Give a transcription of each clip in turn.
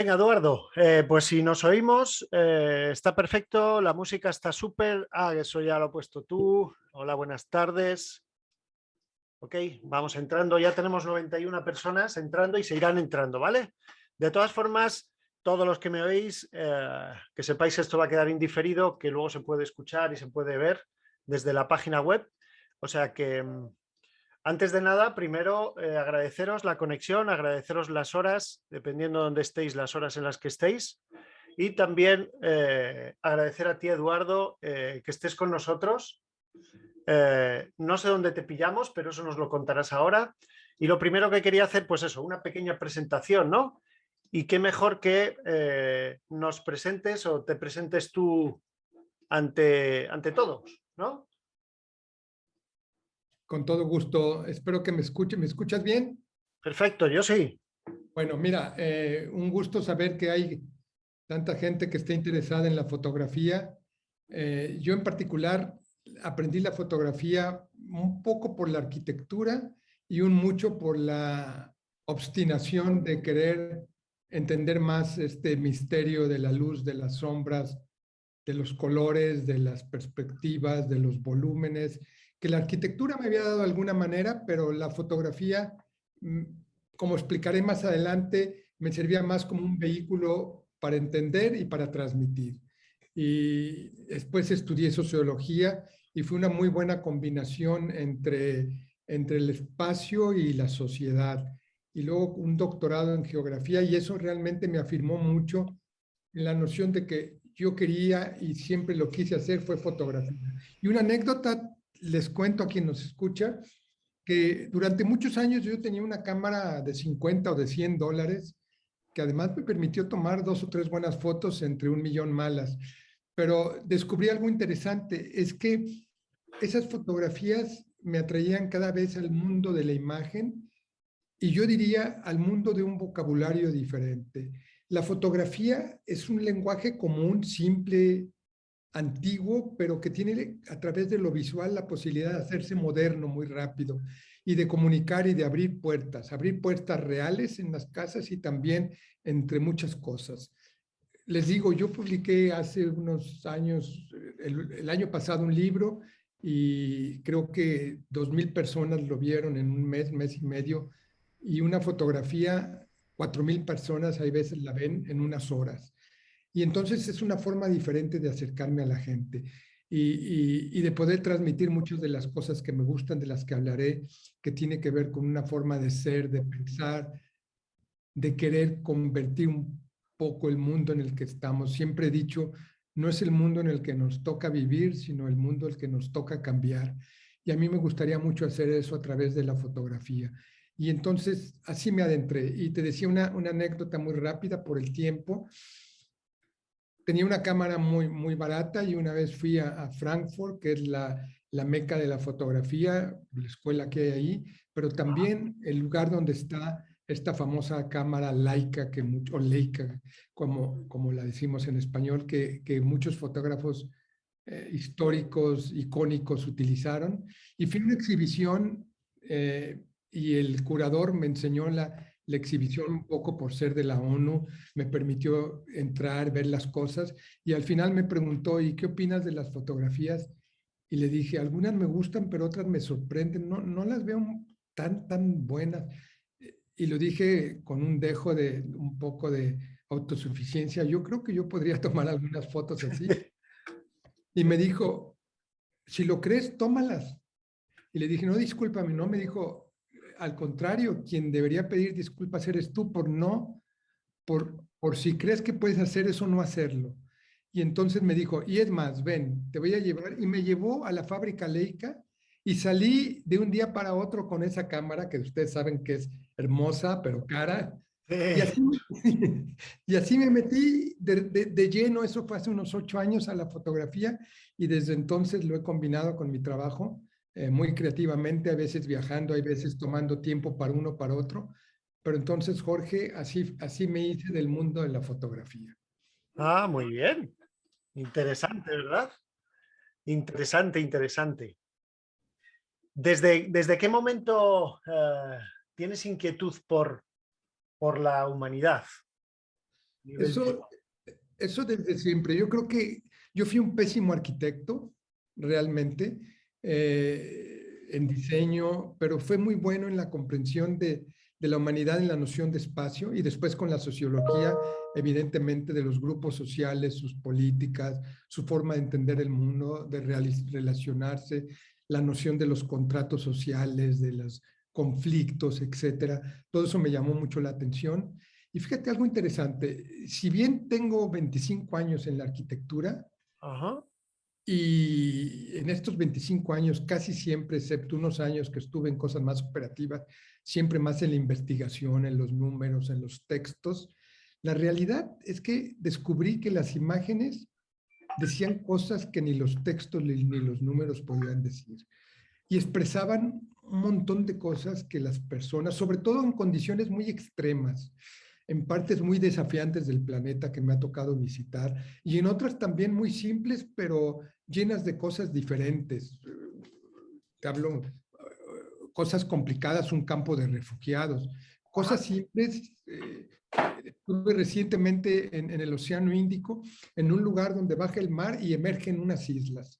Venga, Eduardo, pues si nos oímos, está perfecto, la música está súper. Eso ya lo has puesto tú. Hola, buenas tardes. Ok, vamos entrando, ya tenemos 91 personas entrando y se irán entrando, ¿vale? De todas formas, todos los que me oís, que sepáis que esto va a quedar indiferido, que luego se puede escuchar y se puede ver desde la página web. O sea que... Antes de nada, primero agradeceros la conexión, agradeceros las horas, dependiendo de dónde estéis, las horas en las que estéis. Y también agradecer a ti, Eduardo, que estés con nosotros. No sé dónde te pillamos, pero eso nos lo contarás ahora. Y lo primero que quería hacer, pues eso, una pequeña presentación, ¿no? Y qué mejor que nos presentes o te presentes tú ante todos, ¿no? Con todo gusto. Espero que me escuche. ¿Me escuchas bien? Perfecto, yo sí. Bueno, mira, un gusto saber que hay tanta gente que está interesada en la fotografía. Yo en particular aprendí la fotografía un poco por la arquitectura y un mucho por la obstinación de querer entender más este misterio de la luz, de las sombras, de los colores, de las perspectivas, de los volúmenes, que la arquitectura me había dado de alguna manera, pero la fotografía, como explicaré más adelante, me servía más como un vehículo para entender y para transmitir. Y después estudié sociología y fue una muy buena combinación entre el espacio y la sociedad. Y luego un doctorado en geografía y eso realmente me afirmó mucho en la noción de que yo quería y siempre lo quise hacer fue fotografía. Y una anécdota, les cuento a quien nos escucha, que durante muchos años yo tenía una cámara de 50 o de $100, que además me permitió tomar 2 o 3 buenas fotos entre 1 millón malas. Pero descubrí algo interesante, es que esas fotografías me atraían cada vez al mundo de la imagen y yo diría al mundo de un vocabulario diferente. La fotografía es un lenguaje común, simple, antiguo, pero que tiene a través de lo visual la posibilidad de hacerse moderno muy rápido y de comunicar y de abrir puertas reales en las casas y también entre muchas cosas. Les digo, yo publiqué hace unos años, el año pasado, un libro y creo que 2,000 personas lo vieron en un mes, mes y medio, y una fotografía, 4,000 personas hay veces la ven en unas horas. Y entonces es una forma diferente de acercarme a la gente y de poder transmitir muchas de las cosas que me gustan, de las que hablaré, que tiene que ver con una forma de ser, de pensar, de querer convertir un poco el mundo en el que estamos. Siempre he dicho, no es el mundo en el que nos toca vivir, sino el mundo en el que nos toca cambiar. Y a mí me gustaría mucho hacer eso a través de la fotografía. Y entonces así me adentré. Y te decía una anécdota muy rápida por el tiempo. Tenía una cámara muy barata y una vez fui a Frankfurt, que es la meca de la fotografía, la escuela que hay ahí, pero también el lugar donde está esta famosa cámara Leica, o Leica, como la decimos en español, que muchos fotógrafos históricos, icónicos utilizaron. Y fui a una exhibición y el curador me enseñó la exhibición un poco por ser de la ONU, me permitió entrar, ver las cosas y al final me preguntó, ¿y qué opinas de las fotografías? Y le dije, algunas me gustan, pero otras me sorprenden, no las veo tan buenas. Y lo dije con un dejo de un poco de autosuficiencia. Yo creo que yo podría tomar algunas fotos así. Y me dijo, si lo crees, tómalas. Y le dije, no, discúlpame, no, me dijo, al contrario, quien debería pedir disculpas eres tú por si crees que puedes hacer eso, no hacerlo. Y entonces me dijo, y es más, ven, te voy a llevar, y me llevó a la fábrica Leica y salí de un día para otro con esa cámara, que ustedes saben que es hermosa, pero cara, y así, y así me metí de lleno, eso fue hace unos 8 años a la fotografía, y desde entonces lo he combinado con mi trabajo muy creativamente, a veces viajando, a veces tomando tiempo para uno, para otro. Pero entonces, Jorge, así me hice del mundo de la fotografía. Ah, muy bien. Interesante, ¿verdad? Interesante, interesante. ¿Desde qué momento tienes inquietud por la humanidad? Nivel Eso, C1. eso desde siempre. Yo creo que yo fui un pésimo arquitecto, realmente, en diseño, pero fue muy bueno en la comprensión de la humanidad en la noción de espacio y después con la sociología, evidentemente, de los grupos sociales, sus políticas, su forma de entender el mundo, de relacionarse, la noción de los contratos sociales, de los conflictos, etcétera. Todo eso me llamó mucho la atención. Y fíjate algo interesante, si bien tengo 25 años en la arquitectura Ajá. y en estos 25 años casi siempre, excepto unos años que estuve en cosas más operativas, siempre más en la investigación, en los números, en los textos, la realidad es que descubrí que las imágenes decían cosas que ni los textos ni los números podían decir y expresaban un montón de cosas que las personas, sobre todo en condiciones muy extremas, en partes muy desafiantes del planeta que me ha tocado visitar y en otras también muy simples, pero llenas de cosas diferentes. Te hablo cosas complicadas, un campo de refugiados, cosas simples. Estuve recientemente en el Océano Índico, en un lugar donde baja el mar y emergen unas islas.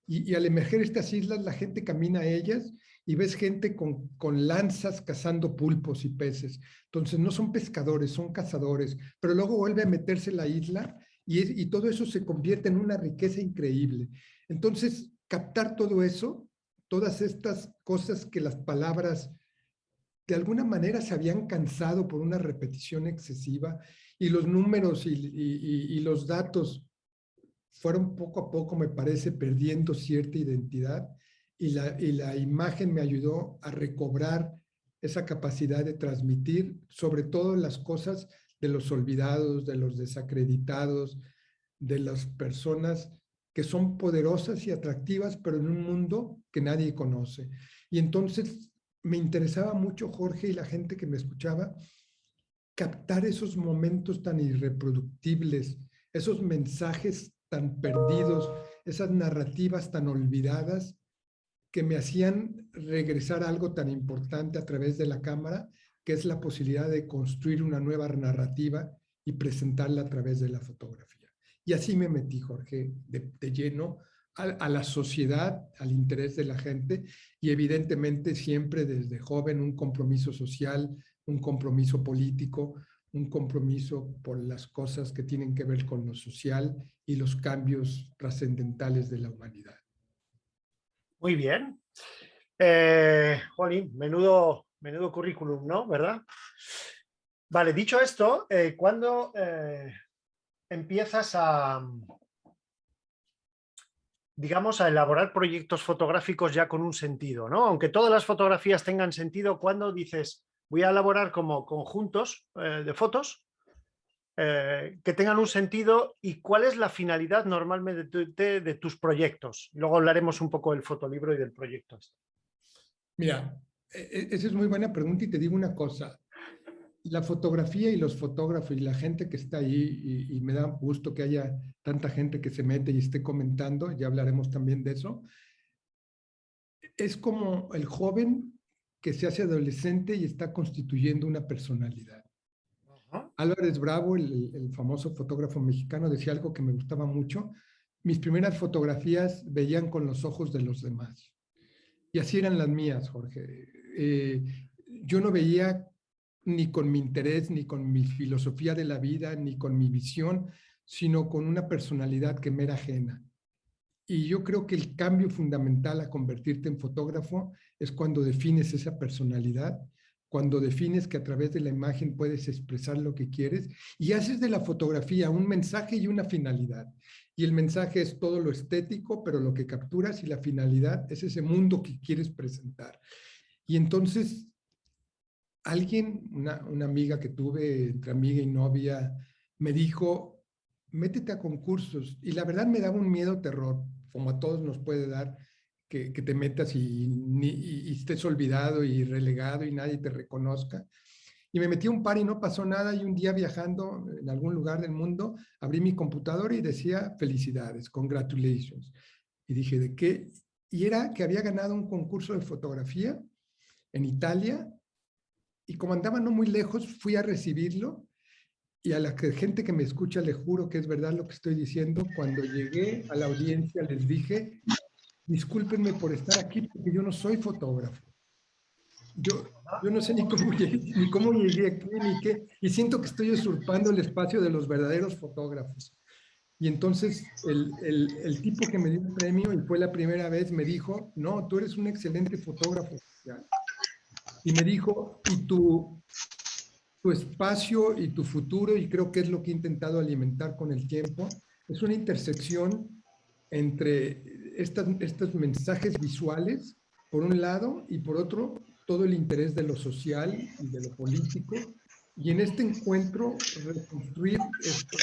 Y al emerger estas islas, la gente camina a ellas y ves gente con lanzas cazando pulpos y peces. Entonces no son pescadores, son cazadores, pero luego vuelve a meterse la isla y todo eso se convierte en una riqueza increíble. Entonces, captar todo eso, todas estas cosas que las palabras de alguna manera se habían cansado por una repetición excesiva y los números y los datos fueron poco a poco, me parece, perdiendo cierta identidad y la imagen me ayudó a recobrar esa capacidad de transmitir sobre todo las cosas de los olvidados, de los desacreditados, de las personas que son poderosas y atractivas, pero en un mundo que nadie conoce. Y entonces me interesaba mucho, Jorge, y la gente que me escuchaba, captar esos momentos tan irreproductibles, esos mensajes tan perdidos, esas narrativas tan olvidadas que me hacían regresar a algo tan importante a través de la cámara, que es la posibilidad de construir una nueva narrativa y presentarla a través de la fotografía. Y así me metí, Jorge, de lleno a la sociedad, al interés de la gente y evidentemente siempre desde joven un compromiso social, un compromiso político, un compromiso por las cosas que tienen que ver con lo social y los cambios trascendentales de la humanidad. Muy bien. Jolín, menudo currículum, ¿no? ¿Verdad? Vale, dicho esto, ¿cuándo empiezas a, digamos, a elaborar proyectos fotográficos ya con un sentido, ¿no? Aunque todas las fotografías tengan sentido, ¿cuándo dices, voy a elaborar como conjuntos de fotos que tengan un sentido y cuál es la finalidad normalmente de tus proyectos? Luego hablaremos un poco del fotolibro y del proyecto. Mira, esa es muy buena pregunta y te digo una cosa. La fotografía y los fotógrafos y la gente que está ahí, y me da gusto que haya tanta gente que se mete y esté comentando, ya hablaremos también de eso, es como el joven que se hace adolescente y está constituyendo una personalidad. Ajá. Álvarez Bravo, el famoso fotógrafo mexicano, decía algo que me gustaba mucho. Mis primeras fotografías veían con los ojos de los demás. Y así eran las mías, Jorge. Yo no veía ni con mi interés, ni con mi filosofía de la vida, ni con mi visión, sino con una personalidad que me era ajena. Y yo creo que el cambio fundamental a convertirte en fotógrafo es cuando defines esa personalidad, cuando defines que a través de la imagen puedes expresar lo que quieres y haces de la fotografía un mensaje y una finalidad. Y el mensaje es todo lo estético, pero lo que capturas y la finalidad es ese mundo que quieres presentar. Y entonces alguien, una amiga que tuve entre amiga y novia, me dijo, métete a concursos. Y la verdad me daba un miedo terror, como a todos nos puede dar, que te metas y estés olvidado y relegado y nadie te reconozca. Y me metí a un par y no pasó nada. Y un día viajando en algún lugar del mundo, abrí mi computadora y decía, felicidades, congratulations. Y dije, ¿de qué? Y era que había ganado un concurso de fotografía en Italia y como andaba no muy lejos, fui a recibirlo y a la gente que me escucha le juro que es verdad lo que estoy diciendo. Cuando llegué a la audiencia les dije, discúlpenme por estar aquí porque yo no soy fotógrafo. Yo no sé ni cómo llegué aquí, ni qué, y siento que estoy usurpando el espacio de los verdaderos fotógrafos. Y entonces el tipo que me dio el premio, y fue la primera vez, me dijo, no, tú eres un excelente fotógrafo social. Y me dijo, y tu espacio y tu futuro, y creo que es lo que he intentado alimentar con el tiempo, es una intersección entre estos mensajes visuales, por un lado, y por otro, todo el interés de lo social y de lo político, y en este encuentro reconstruir estos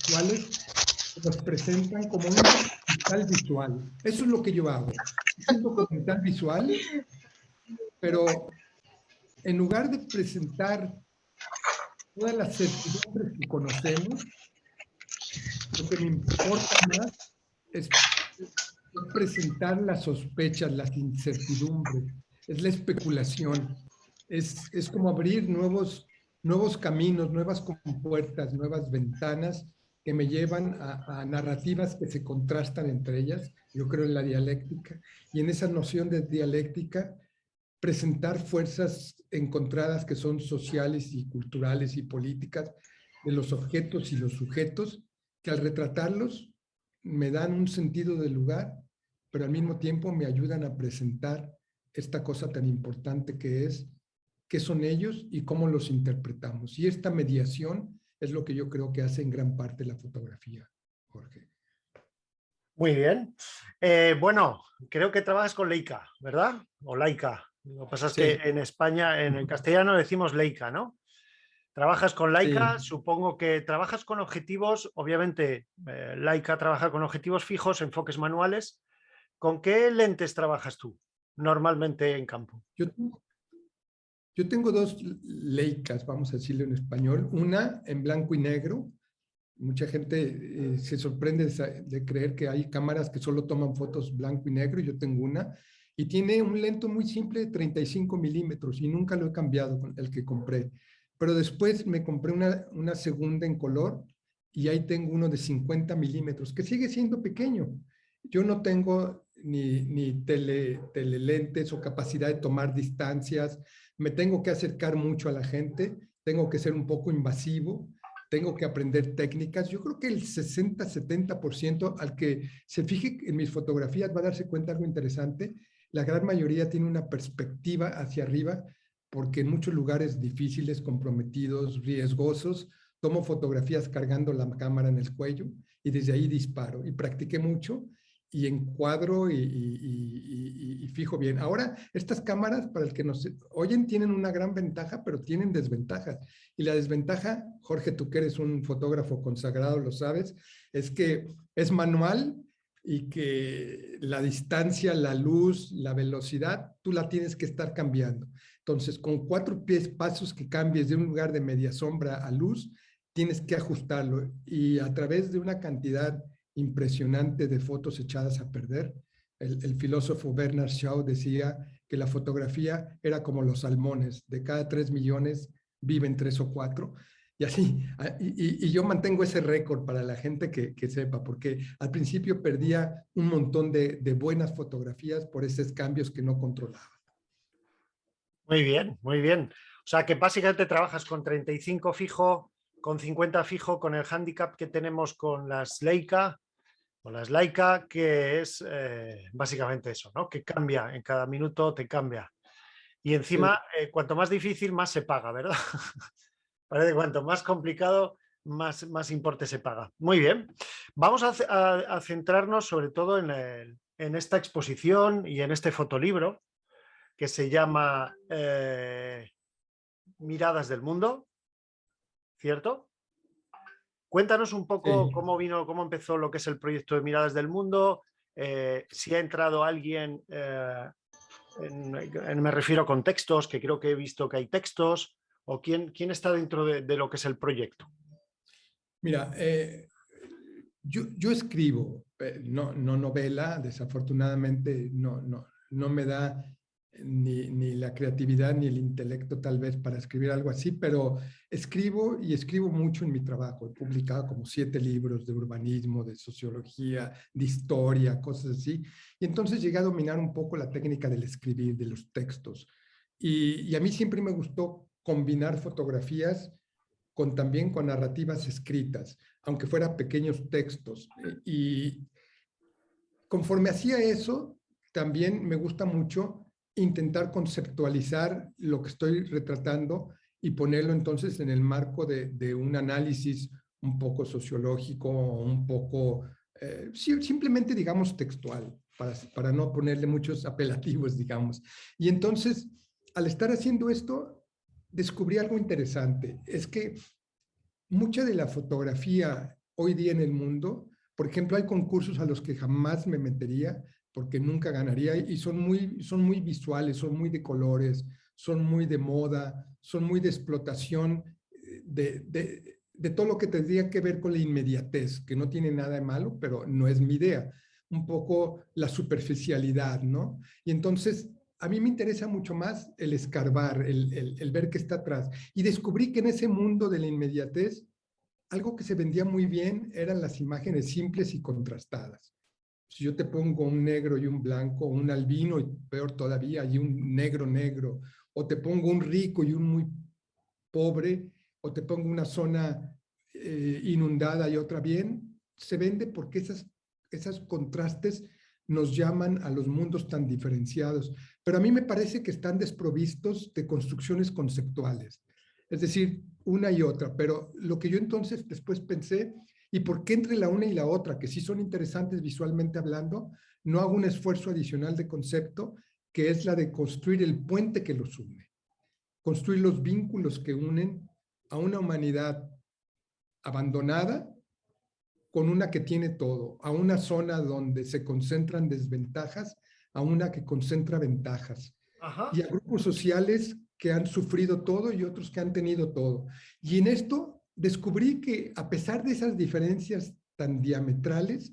visuales que nos presentan como un documental visual. Eso es lo que yo hago. Es un documental visual, pero en lugar de presentar todas las certidumbres que conocemos, lo que me importa más es presentar las sospechas, las incertidumbres, es la especulación, es como abrir nuevos caminos, nuevas compuertas, nuevas ventanas que me llevan a narrativas que se contrastan entre ellas. Yo creo en la dialéctica, y en esa noción de dialéctica presentar fuerzas encontradas que son sociales y culturales y políticas de los objetos y los sujetos, que al retratarlos me dan un sentido de lugar, pero al mismo tiempo me ayudan a presentar esta cosa tan importante que es qué son ellos y cómo los interpretamos. Y esta mediación es lo que yo creo que hace en gran parte la fotografía, Jorge. Muy bien. Bueno, creo que trabajas con Leica, ¿verdad? O Leica. Lo que pasa es que Sí, en España, en el castellano decimos Leica, ¿no? Trabajas con Leica, sí. supongo que trabajas con objetivos, obviamente Leica trabaja con objetivos fijos, enfoques manuales. ¿Con qué lentes trabajas tú normalmente en campo? Yo, yo tengo dos Leicas, vamos a decirlo en español, una en blanco y negro. Mucha gente se sorprende de creer que hay cámaras que solo toman fotos blanco y negro. Yo tengo una y tiene un lento muy simple de 35 milímetros y nunca lo he cambiado con el que compré. Pero después me compré una segunda en color y ahí tengo uno de 50 milímetros que sigue siendo pequeño. Yo no tengo ni telelentes o capacidad de tomar distancias. Me tengo que acercar mucho a la gente. Tengo que ser un poco invasivo, tengo que aprender técnicas. Yo creo que el 60-70% al que se fije en mis fotografías va a darse cuenta de algo interesante. La gran mayoría tiene una perspectiva hacia arriba, porque en muchos lugares difíciles, comprometidos, riesgosos, tomo fotografías cargando la cámara en el cuello y desde ahí disparo. Y practiqué mucho y encuadro y fijo bien. Ahora, estas cámaras, para el que nos oyen, tienen una gran ventaja, pero tienen desventajas. Y la desventaja, Jorge, tú que eres un fotógrafo consagrado, lo sabes, es que es manual y que la distancia, la luz, la velocidad, tú la tienes que estar cambiando. Entonces, con 4 pasos que cambies de un lugar de media sombra a luz, tienes que ajustarlo. Y a través de una cantidad impresionante de fotos echadas a perder, el filósofo Bernard Shaw decía que la fotografía era como los salmones, de cada 3 millones viven 3 o 4. Y así, y yo mantengo ese récord para la gente que sepa, porque al principio perdía un montón de buenas fotografías por esos cambios que no controlaba. Muy bien, muy bien. O sea que básicamente trabajas con 35 fijo, con 50 fijo, con el handicap que tenemos con las Leica, que es básicamente eso, ¿no? Que cambia, en cada minuto te cambia. Y Sí. encima, cuanto más difícil, más se paga, ¿verdad? Parece que cuanto más complicado, más importe se paga. Muy bien. Vamos a centrarnos sobre todo en esta exposición y en este fotolibro que se llama Miradas del Mundo, ¿cierto? Cuéntanos un poco Sí. cómo vino, cómo empezó lo que es el proyecto de Miradas del Mundo, si ha entrado alguien, me refiero con textos, que creo que he visto que hay textos, o quién está dentro de lo que es el proyecto. Mira, yo escribo, no novela, desafortunadamente no me da ni la creatividad ni el intelecto tal vez para escribir algo así, pero escribo y escribo mucho en mi trabajo. He publicado como 7 libros de urbanismo, de sociología, de historia, cosas así. Y entonces llegué a dominar un poco la técnica del escribir, de los textos. Y a mí siempre me gustó combinar fotografías también con narrativas escritas, aunque fueran pequeños textos. Y conforme hacía eso, también me gusta mucho intentar conceptualizar lo que estoy retratando y ponerlo entonces en el marco de un análisis un poco sociológico, un poco, simplemente digamos textual, para no ponerle muchos apelativos, digamos. Y entonces, al estar haciendo esto, descubrí algo interesante. Es que mucha de la fotografía hoy día en el mundo, por ejemplo, hay concursos a los que jamás me metería porque nunca ganaría y son muy visuales, son muy de colores, son muy de moda, son muy de explotación de todo lo que tendría que ver con la inmediatez, que no tiene nada de malo, pero no es mi idea. Un poco la superficialidad, ¿no? Y entonces a mí me interesa mucho más el escarbar, el ver qué está atrás. Y descubrí que en ese mundo de la inmediatez, algo que se vendía muy bien eran las imágenes simples y contrastadas. Si yo te pongo un negro y un blanco, un albino y peor todavía, y un negro negro, o te pongo un rico y un muy pobre, o te pongo una zona inundada y otra bien, se vende porque esas contrastes nos llaman a los mundos tan diferenciados. Pero a mí me parece que están desprovistos de construcciones conceptuales. Es decir, una y otra. Pero lo que yo entonces después pensé, ¿y por qué entre la una y la otra, que sí son interesantes visualmente hablando, no hago un esfuerzo adicional de concepto, que es la de construir el puente que los une? Construir los vínculos que unen a una humanidad abandonada con una que tiene todo, a una zona donde se concentran desventajas, a una que concentra ventajas, Ajá. y a grupos sociales que han sufrido todo y otros que han tenido todo. Y en esto descubrí que a pesar de esas diferencias tan diametrales,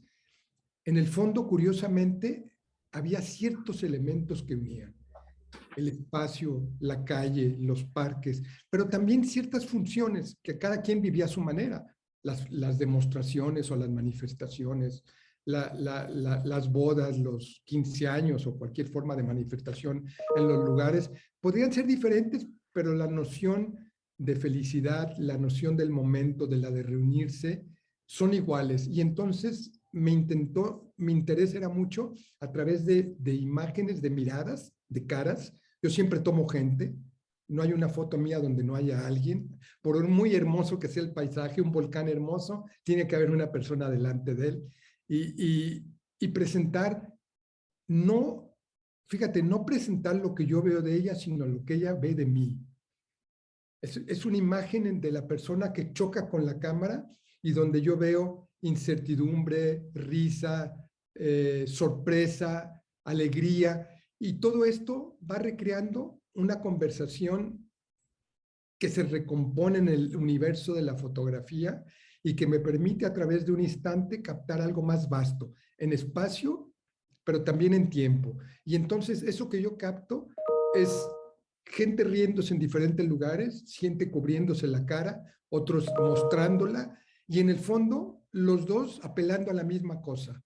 en el fondo, curiosamente, había ciertos elementos que unían el espacio, la calle, los parques, pero también ciertas funciones que cada quien vivía a su manera, las demostraciones o las manifestaciones, las bodas, los 15 años o cualquier forma de manifestación en los lugares, podrían ser diferentes, pero la noción de felicidad, la noción del momento, de la de reunirse, son iguales. Y entonces mi interés era mucho a través de imágenes, de miradas, de caras. Yo siempre tomo gente, no hay una foto mía donde no haya alguien. Por muy hermoso que sea el paisaje, un volcán hermoso, tiene que haber una persona delante de él. Y presentar, no, fíjate, no presentar lo que yo veo de ella, sino lo que ella ve de mí. Es una imagen de la persona que choca con la cámara y donde yo veo incertidumbre, risa, sorpresa, alegría, y todo esto va recreando una conversación que se recompone en el universo de la fotografía y que me permite a través de un instante captar algo más vasto, en espacio, pero también en tiempo. Y entonces eso que yo capto es gente riéndose en diferentes lugares, gente cubriéndose la cara, otros mostrándola, y en el fondo los dos apelando a la misma cosa,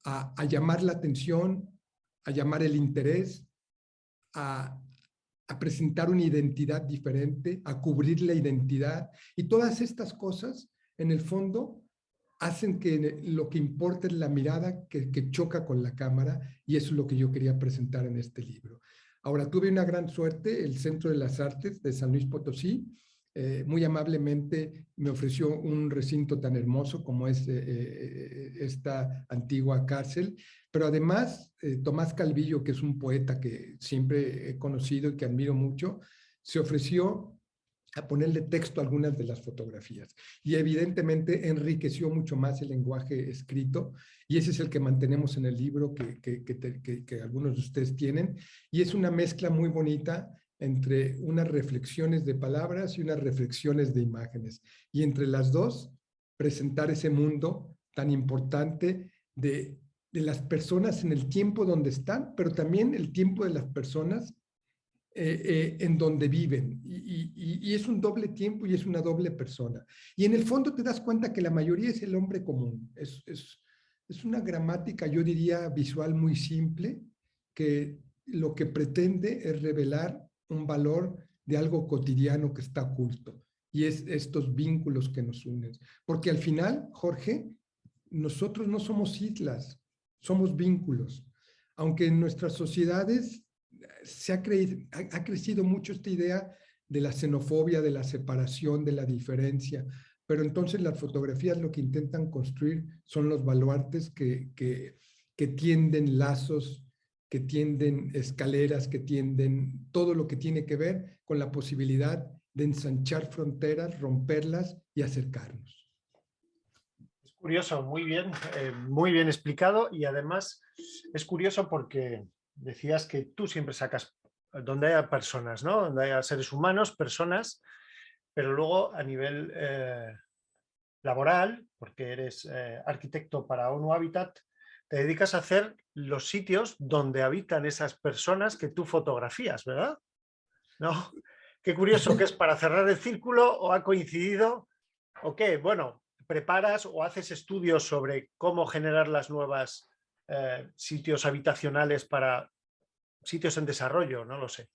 a llamar la atención, a llamar el interés, a, a presentar una identidad diferente, a cubrir la identidad. Y todas estas cosas, en el fondo, hacen que lo que importa es la mirada que choca con la cámara, y eso es lo que yo quería presentar en este libro. Ahora, tuve una gran suerte, el Centro de las Artes de San Luis Potosí, muy amablemente me ofreció un recinto tan hermoso como es esta antigua cárcel, pero además Tomás Calvillo, que es un poeta que siempre he conocido y que admiro mucho, se ofreció a ponerle texto a algunas de las fotografías. Y evidentemente enriqueció mucho más el lenguaje escrito, y ese es el que mantenemos en el libro que algunos de ustedes tienen, y es una mezcla muy bonita entre unas reflexiones de palabras y unas reflexiones de imágenes. Y entre las dos, presentar ese mundo tan importante de de las personas en el tiempo donde están, pero también el tiempo de las personas en donde viven. Y es un doble tiempo y es una doble persona. Y en el fondo te das cuenta que la mayoría es el hombre común. Es una gramática, yo diría, visual muy simple, que lo que pretende es revelar un valor de algo cotidiano que está oculto. Y es estos vínculos que nos unen. Porque al final, Jorge, nosotros no somos islas, somos vínculos. Aunque en nuestras sociedades ha crecido mucho esta idea de la xenofobia, de la separación, de la diferencia, pero entonces las fotografías lo que intentan construir son los baluartes que tienden lazos, que tienden escaleras, que tienden todo lo que tiene que ver con la posibilidad de ensanchar fronteras, romperlas y acercarnos. Es curioso, muy bien explicado, y además es curioso porque decías que tú siempre sacas donde haya personas, ¿no? Donde haya seres humanos, personas, pero luego a nivel laboral, porque eres arquitecto para ONU Habitat, te dedicas a hacer los sitios donde habitan esas personas que tú fotografías, ¿verdad? ¿No? Qué curioso que es para cerrar el círculo, o ha coincidido, o qué. Bueno, preparas o haces estudios sobre cómo generar las nuevas sitios habitacionales para sitios en desarrollo, no lo sé.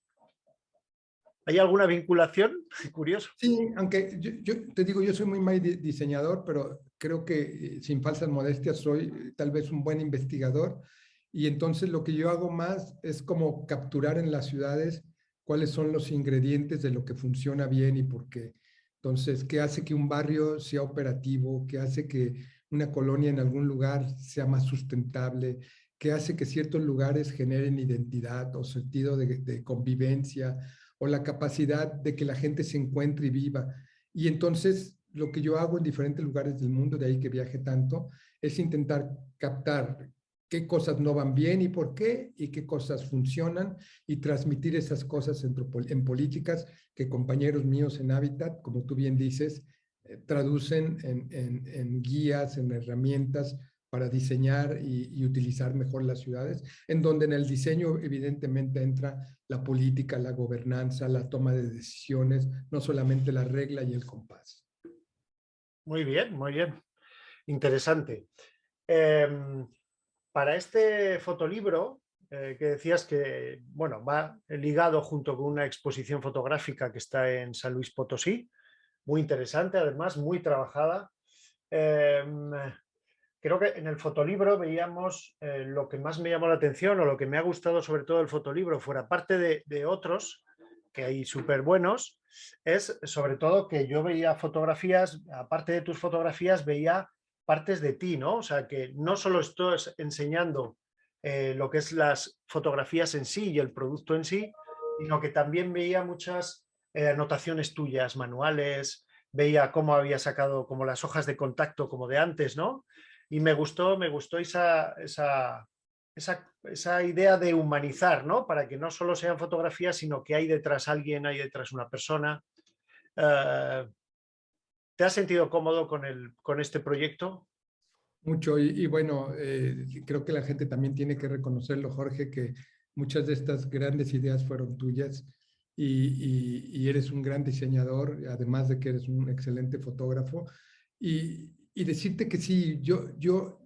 ¿Hay alguna vinculación? Curioso. Sí, aunque yo te digo, yo soy muy mal diseñador, pero creo que sin falsas modestias soy tal vez un buen investigador. Y entonces lo que yo hago más es como capturar en las ciudades cuáles son los ingredientes de lo que funciona bien y por qué. Entonces, ¿qué hace que un barrio sea operativo? ¿Qué hace que una colonia en algún lugar sea más sustentable? ¿Qué hace que ciertos lugares generen identidad o sentido de convivencia? O la capacidad de que la gente se encuentre y viva. Y entonces lo que yo hago en diferentes lugares del mundo, de ahí que viaje tanto, es intentar captar qué cosas no van bien y por qué, y qué cosas funcionan, y transmitir esas cosas en políticas que compañeros míos en Habitat, como tú bien dices, traducen en guías, en herramientas para diseñar y utilizar mejor las ciudades, en donde en el diseño evidentemente entra la política, la gobernanza, la toma de decisiones, no solamente la regla y el compás. Muy bien, muy bien. Interesante. Para este fotolibro, que decías que, bueno, va ligado junto con una exposición fotográfica que está en San Luis Potosí, muy interesante, además, muy trabajada. Creo que en el fotolibro veíamos lo que más me llamó la atención, o lo que me ha gustado sobre todo del fotolibro, fuera parte de otros, que hay súper buenos, es sobre todo que yo veía fotografías, aparte de tus fotografías, veía partes de ti, ¿no? O sea, que no solo estoy enseñando lo que es las fotografías en sí y el producto en sí, sino que también veía muchas anotaciones tuyas, manuales, veía cómo había sacado como las hojas de contacto como de antes, ¿no? Y me gustó esa idea de humanizar, ¿no? Para que no solo sean fotografías, sino que hay detrás alguien, hay detrás una persona. ¿Te has sentido cómodo con este proyecto? Mucho, y bueno, creo que la gente también tiene que reconocerlo, Jorge, que muchas de estas grandes ideas fueron tuyas y eres un gran diseñador, además de que eres un excelente fotógrafo. Y decirte que sí, yo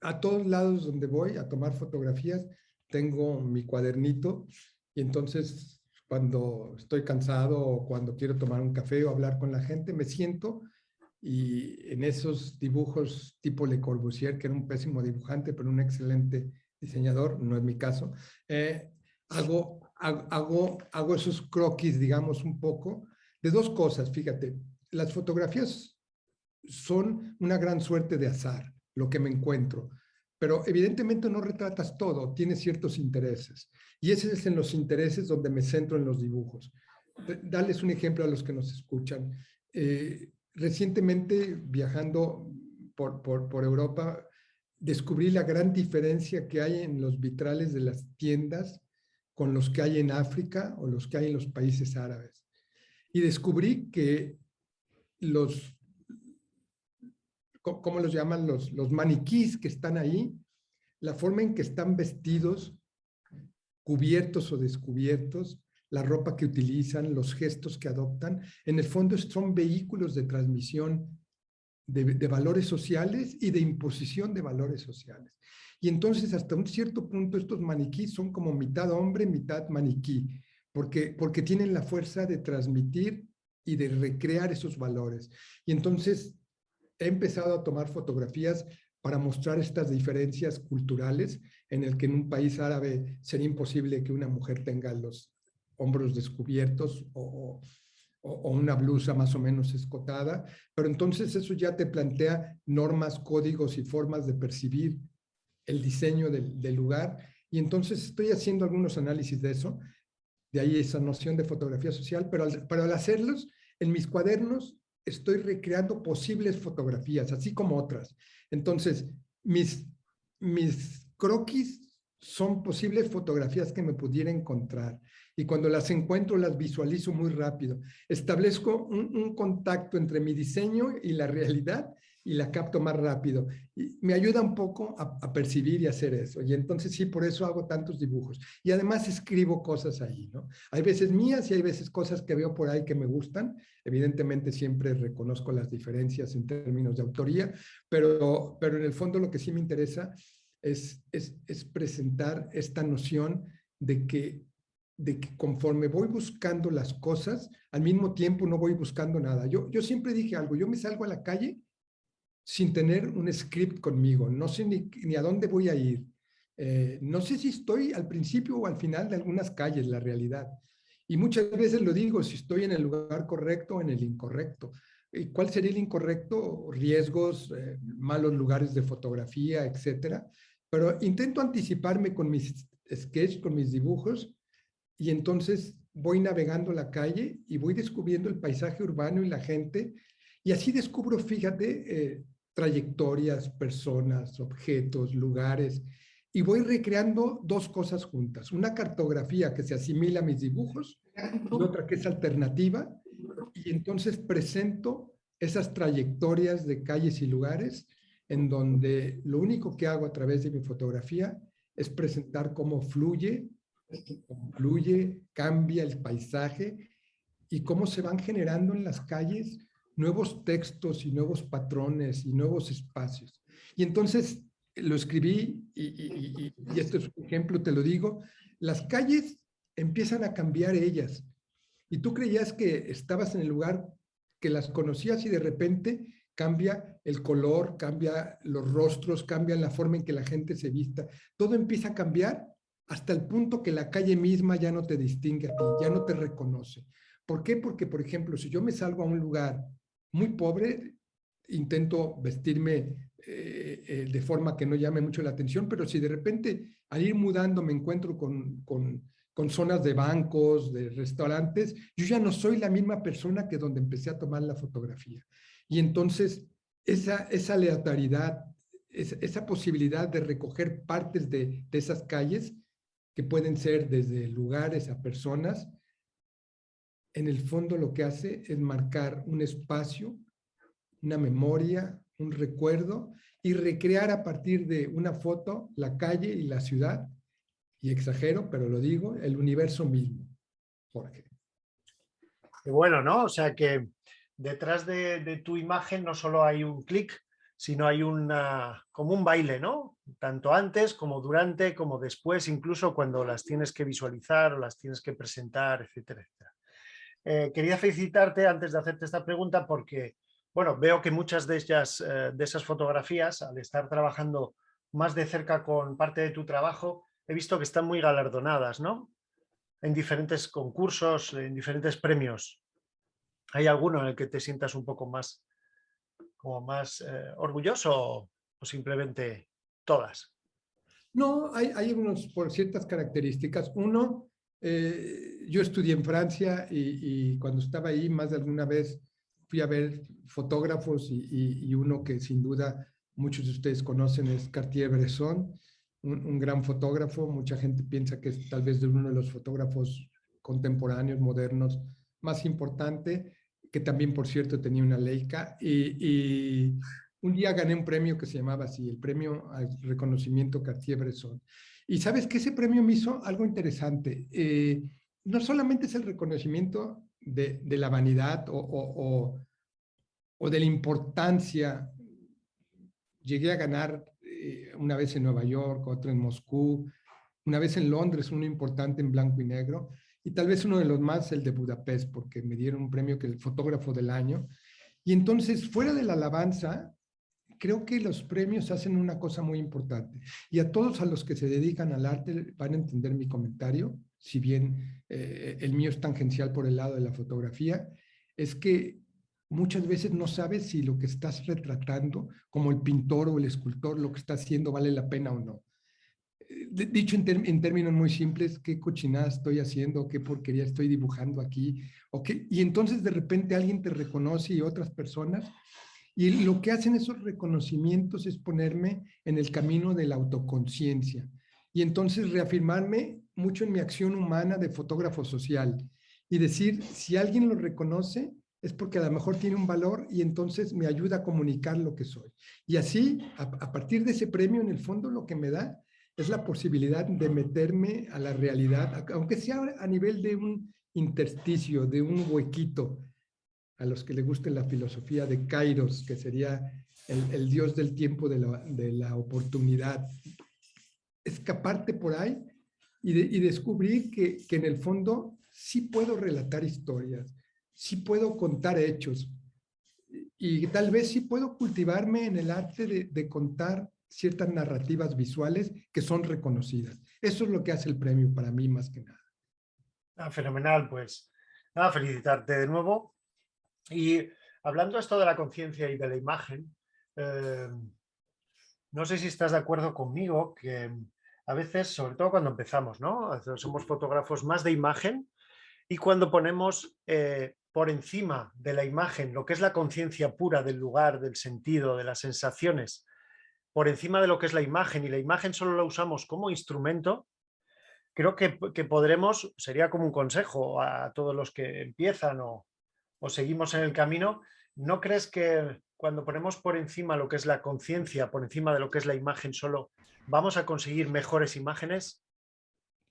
a todos lados donde voy a tomar fotografías, tengo mi cuadernito y entonces cuando estoy cansado o cuando quiero tomar un café o hablar con la gente, me siento y en esos dibujos tipo Le Corbusier, que era un pésimo dibujante, pero un excelente diseñador, no es mi caso, hago esos croquis, digamos, un poco, de dos cosas, fíjate, las fotografías son una gran suerte de azar, lo que me encuentro, pero evidentemente no retratas todo, tienes ciertos intereses, y ese es en los intereses donde me centro en los dibujos. Darles un ejemplo a los que nos escuchan. Recientemente, viajando por Europa, descubrí la gran diferencia que hay en los vitrales de las tiendas con los que hay en África o los que hay en los países árabes. Y descubrí que los ¿cómo los llaman? Los maniquís que están ahí, la forma en que están vestidos, cubiertos o descubiertos, la ropa que utilizan, los gestos que adoptan, en el fondo son vehículos de transmisión de valores sociales y de imposición de valores sociales. Y entonces hasta un cierto punto estos maniquís son como mitad hombre, mitad maniquí, porque tienen la fuerza de transmitir y de recrear esos valores. Y entonces he empezado a tomar fotografías para mostrar estas diferencias culturales en el que en un país árabe sería imposible que una mujer tenga los hombros descubiertos o una blusa más o menos escotada, pero entonces eso ya te plantea normas, códigos y formas de percibir el diseño del lugar, y entonces estoy haciendo algunos análisis de eso, de ahí esa noción de fotografía social, pero al hacerlos, en mis cuadernos estoy recreando posibles fotografías, así como otras. Entonces, mis croquis son posibles fotografías que me pudiera encontrar. Y cuando las encuentro, las visualizo muy rápido. Establezco un contacto entre mi diseño y la realidad y la capto más rápido. Y me ayuda un poco a percibir y hacer eso. Y entonces sí, por eso hago tantos dibujos. Y además escribo cosas ahí, ¿no? Hay veces mías y hay veces cosas que veo por ahí que me gustan. Evidentemente siempre reconozco las diferencias en términos de autoría, pero en el fondo lo que sí me interesa es presentar esta noción de que conforme voy buscando las cosas, al mismo tiempo no voy buscando nada. Yo siempre dije algo, yo me salgo a la calle sin tener un script conmigo, no sé ni a dónde voy a ir. No sé si estoy al principio o al final de algunas calles, la realidad. Y muchas veces lo digo, si estoy en el lugar correcto o en el incorrecto. ¿Y cuál sería el incorrecto? Riesgos, malos lugares de fotografía, etcétera. Pero intento anticiparme con mis sketches, con mis dibujos, y entonces voy navegando la calle y voy descubriendo el paisaje urbano y la gente, y así descubro, fíjate, trayectorias, personas, objetos, lugares, y voy recreando dos cosas juntas. Una cartografía que se asimila a mis dibujos y otra que es alternativa, y entonces presento esas trayectorias de calles y lugares en donde lo único que hago a través de mi fotografía es presentar cómo fluye, cambia el paisaje y cómo se van generando en las calles nuevos textos y nuevos patrones y nuevos espacios. Y entonces lo escribí y este es un ejemplo, te lo digo, las calles empiezan a cambiar ellas. Y tú creías que estabas en el lugar, que las conocías y de repente cambia el color, cambia los rostros, cambia la forma en que la gente se vista. Todo empieza a cambiar hasta el punto que la calle misma ya no te distingue a ti, ya no te reconoce. ¿Por qué? Porque, por ejemplo, si yo me salgo a un lugar muy pobre, intento vestirme de forma que no llame mucho la atención, pero si de repente al ir mudando me encuentro con zonas de bancos, de restaurantes, yo ya no soy la misma persona que donde empecé a tomar la fotografía. Y entonces esa aleatoriedad, esa posibilidad de recoger partes de esas calles, que pueden ser desde lugares a personas, en el fondo lo que hace es marcar un espacio, una memoria, un recuerdo, y recrear a partir de una foto la calle y la ciudad, y exagero, pero lo digo, el universo mismo, Jorge. Y bueno, ¿no? O sea que detrás de tu imagen no solo hay un clic, sino hay como un baile, ¿no? Tanto antes como durante, como después, incluso cuando las tienes que visualizar o las tienes que presentar, etcétera, etcétera. Quería felicitarte antes de hacerte esta pregunta porque, bueno, veo que muchas de ellas, de esas fotografías, al estar trabajando más de cerca con parte de tu trabajo, he visto que están muy galardonadas, ¿no? En diferentes concursos, en diferentes premios. ¿Hay alguno en el que te sientas un poco más, como más orgulloso o simplemente todas? No, hay unos por ciertas características. Uno, yo estudié en Francia y cuando estaba ahí más de alguna vez fui a ver fotógrafos y uno que sin duda muchos de ustedes conocen es Cartier-Bresson, un gran fotógrafo. Mucha gente piensa que es tal vez de uno de los fotógrafos contemporáneos, modernos, más importante, que también, por cierto, tenía una Leica. Y un día gané un premio que se llamaba así, el premio al reconocimiento Cartier-Bresson. Y sabes que ese premio me hizo algo interesante. No solamente es el reconocimiento de la vanidad o de la importancia. Llegué a ganar una vez en Nueva York, otro en Moscú, una vez en Londres, uno importante en blanco y negro, y tal vez uno de los más, el de Budapest, porque me dieron un premio que el fotógrafo del año. Y entonces, fuera de la alabanza, creo que los premios hacen una cosa muy importante. Y a todos a los que se dedican al arte van a entender mi comentario, si bien el mío es tangencial por el lado de la fotografía, es que muchas veces no sabes si lo que estás retratando, como el pintor o el escultor, lo que está haciendo vale la pena o no. Dicho en términos muy simples, qué cochinada estoy haciendo, qué porquería estoy dibujando aquí, y entonces de repente alguien te reconoce y otras personas, y lo que hacen esos reconocimientos es ponerme en el camino de la autoconciencia, y entonces reafirmarme mucho en mi acción humana de fotógrafo social, y decir, si alguien lo reconoce, es porque a lo mejor tiene un valor y entonces me ayuda a comunicar lo que soy. Y así, a partir de ese premio, en el fondo lo que me da es la posibilidad de meterme a la realidad, aunque sea a nivel de un intersticio, de un huequito, a los que le guste la filosofía de Kairos, que sería el dios del tiempo de la oportunidad. Escaparte por ahí y descubrir que en el fondo sí puedo relatar historias, sí puedo contar hechos, y tal vez sí puedo cultivarme en el arte de contar ciertas narrativas visuales que son reconocidas. Eso es lo que hace el premio para mí más que nada. Fenomenal, pues nada, felicitarte de nuevo. Y hablando esto de la conciencia y de la imagen, no sé si estás de acuerdo conmigo que a veces, sobre todo cuando empezamos, ¿no? Somos fotógrafos más de imagen, y cuando ponemos por encima de la imagen lo que es la conciencia pura del lugar, del sentido, de las sensaciones, por encima de lo que es la imagen, y la imagen solo la usamos como instrumento, creo que podremos, sería como un consejo a todos los que empiezan o seguimos en el camino. ¿No crees que cuando ponemos por encima lo que es la conciencia, por encima de lo que es la imagen solo, vamos a conseguir mejores imágenes?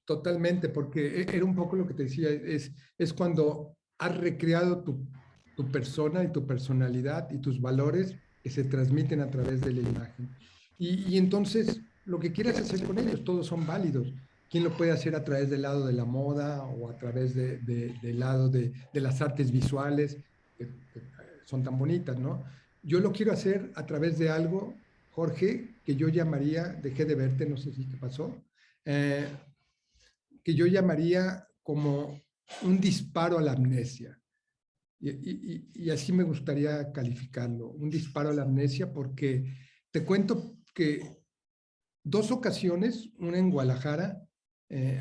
Totalmente, porque era un poco lo que te decía, es cuando has recreado tu persona y tu personalidad y tus valores que se transmiten a través de la imagen. Y entonces, lo que quieras hacer con ellos, todos son válidos. ¿Quién lo puede hacer a través del lado de la moda o a través del lado de las artes visuales, que son tan bonitas, ¿no? Yo lo quiero hacer a través de algo, Jorge, que yo llamaría, dejé de verte, no sé si te pasó, que yo llamaría como un disparo a la amnesia. Y así me gustaría calificarlo, un disparo a la amnesia, porque te cuento que 2 ocasiones, una en Guadalajara,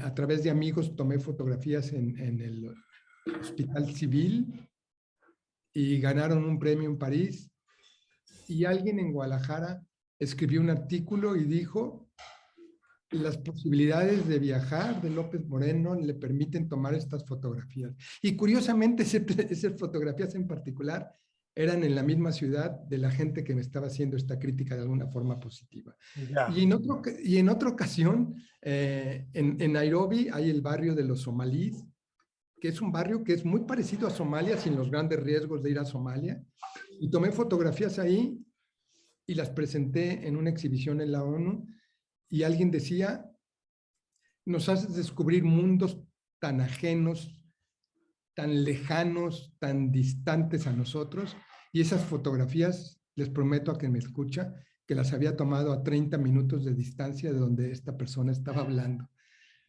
a través de amigos tomé fotografías en el Hospital Civil y ganaron un premio en París, y alguien en Guadalajara escribió un artículo y dijo: las posibilidades de viajar de López Moreno le permiten tomar estas fotografías. Y curiosamente, esas fotografías en particular eran en la misma ciudad de la gente que me estaba haciendo esta crítica de alguna forma positiva. Ya. Y en otra ocasión, en Nairobi hay el barrio de los somalíes, que es un barrio que es muy parecido a Somalia, sin los grandes riesgos de ir a Somalia. Y tomé fotografías ahí y las presenté en una exhibición en la ONU, y alguien decía: nos haces descubrir mundos tan ajenos, tan lejanos, tan distantes a nosotros, y esas fotografías, les prometo a quien me escucha, que las había tomado a 30 minutos de distancia de donde esta persona estaba hablando.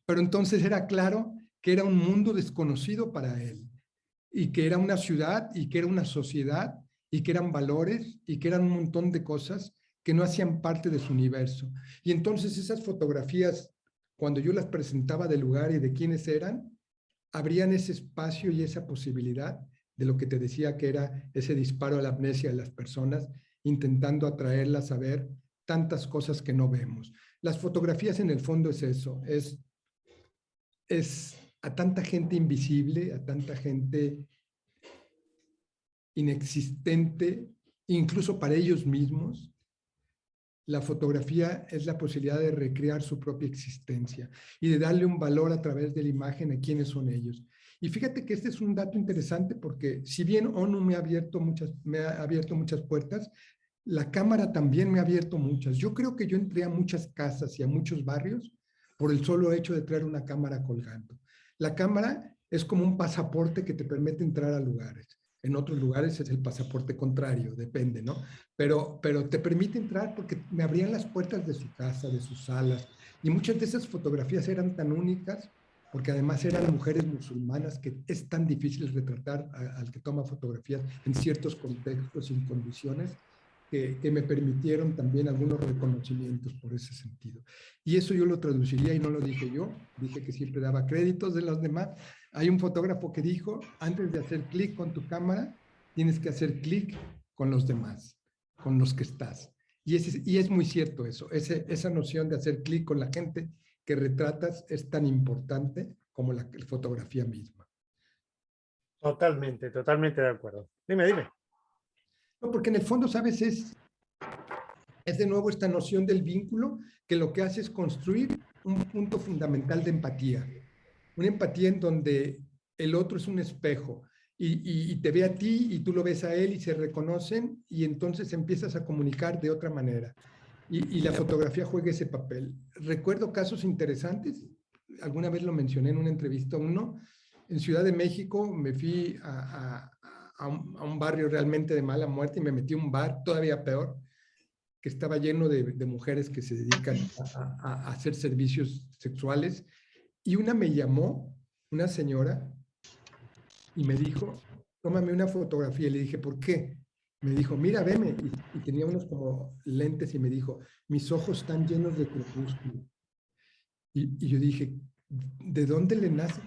Pero entonces era claro que era un mundo desconocido para él, y que era una ciudad, y que era una sociedad, y que eran valores, y que eran un montón de cosas que no hacían parte de su universo. Y entonces esas fotografías, cuando yo las presentaba del lugar y de quiénes eran, abrían ese espacio y esa posibilidad de lo que te decía, que era ese disparo a la amnesia de las personas, intentando atraerlas a ver tantas cosas que no vemos. Las fotografías en el fondo es eso, es a tanta gente invisible, a tanta gente inexistente, incluso para ellos mismos, la fotografía es la posibilidad de recrear su propia existencia y de darle un valor a través de la imagen a quiénes son ellos. Y fíjate que este es un dato interesante porque si bien ONU me ha abierto muchas puertas, la cámara también me ha abierto muchas. Yo creo que yo entré a muchas casas y a muchos barrios por el solo hecho de traer una cámara colgando. La cámara es como un pasaporte que te permite entrar a lugares. En otros lugares es el pasaporte contrario, depende, ¿no? Pero te permite entrar porque me abrían las puertas de su casa, de sus salas, y muchas de esas fotografías eran tan únicas porque además eran mujeres musulmanas que es tan difícil retratar al que toma fotografías en ciertos contextos y condiciones que me permitieron también algunos reconocimientos por ese sentido. Y eso yo lo traduciría y no lo dije yo, dije que siempre daba créditos de los demás. Hay un fotógrafo que dijo, antes de hacer clic con tu cámara, tienes que hacer clic con los demás, con los que estás. Y es muy cierto eso, esa noción de hacer clic con la gente que retratas es tan importante como la fotografía misma. Totalmente, totalmente de acuerdo. Dime, dime. No, porque en el fondo, ¿sabes? Es de nuevo esta noción del vínculo que lo que hace es construir un punto fundamental de empatía. Una empatía en donde el otro es un espejo y te ve a ti y tú lo ves a él y se reconocen y entonces empiezas a comunicar de otra manera. Y la fotografía juega ese papel. Recuerdo casos interesantes, alguna vez lo mencioné en una entrevista a uno, en Ciudad de México me fui a un barrio realmente de mala muerte y me metí a un bar todavía peor, que estaba lleno de mujeres que se dedican a hacer servicios sexuales. Y una me llamó, una señora, y me dijo, tómame una fotografía. Y le dije, ¿por qué? Me dijo, mira, veme. Y tenía unos como lentes y me dijo, mis ojos están llenos de crepúsculo. Y yo dije, ¿de dónde le nace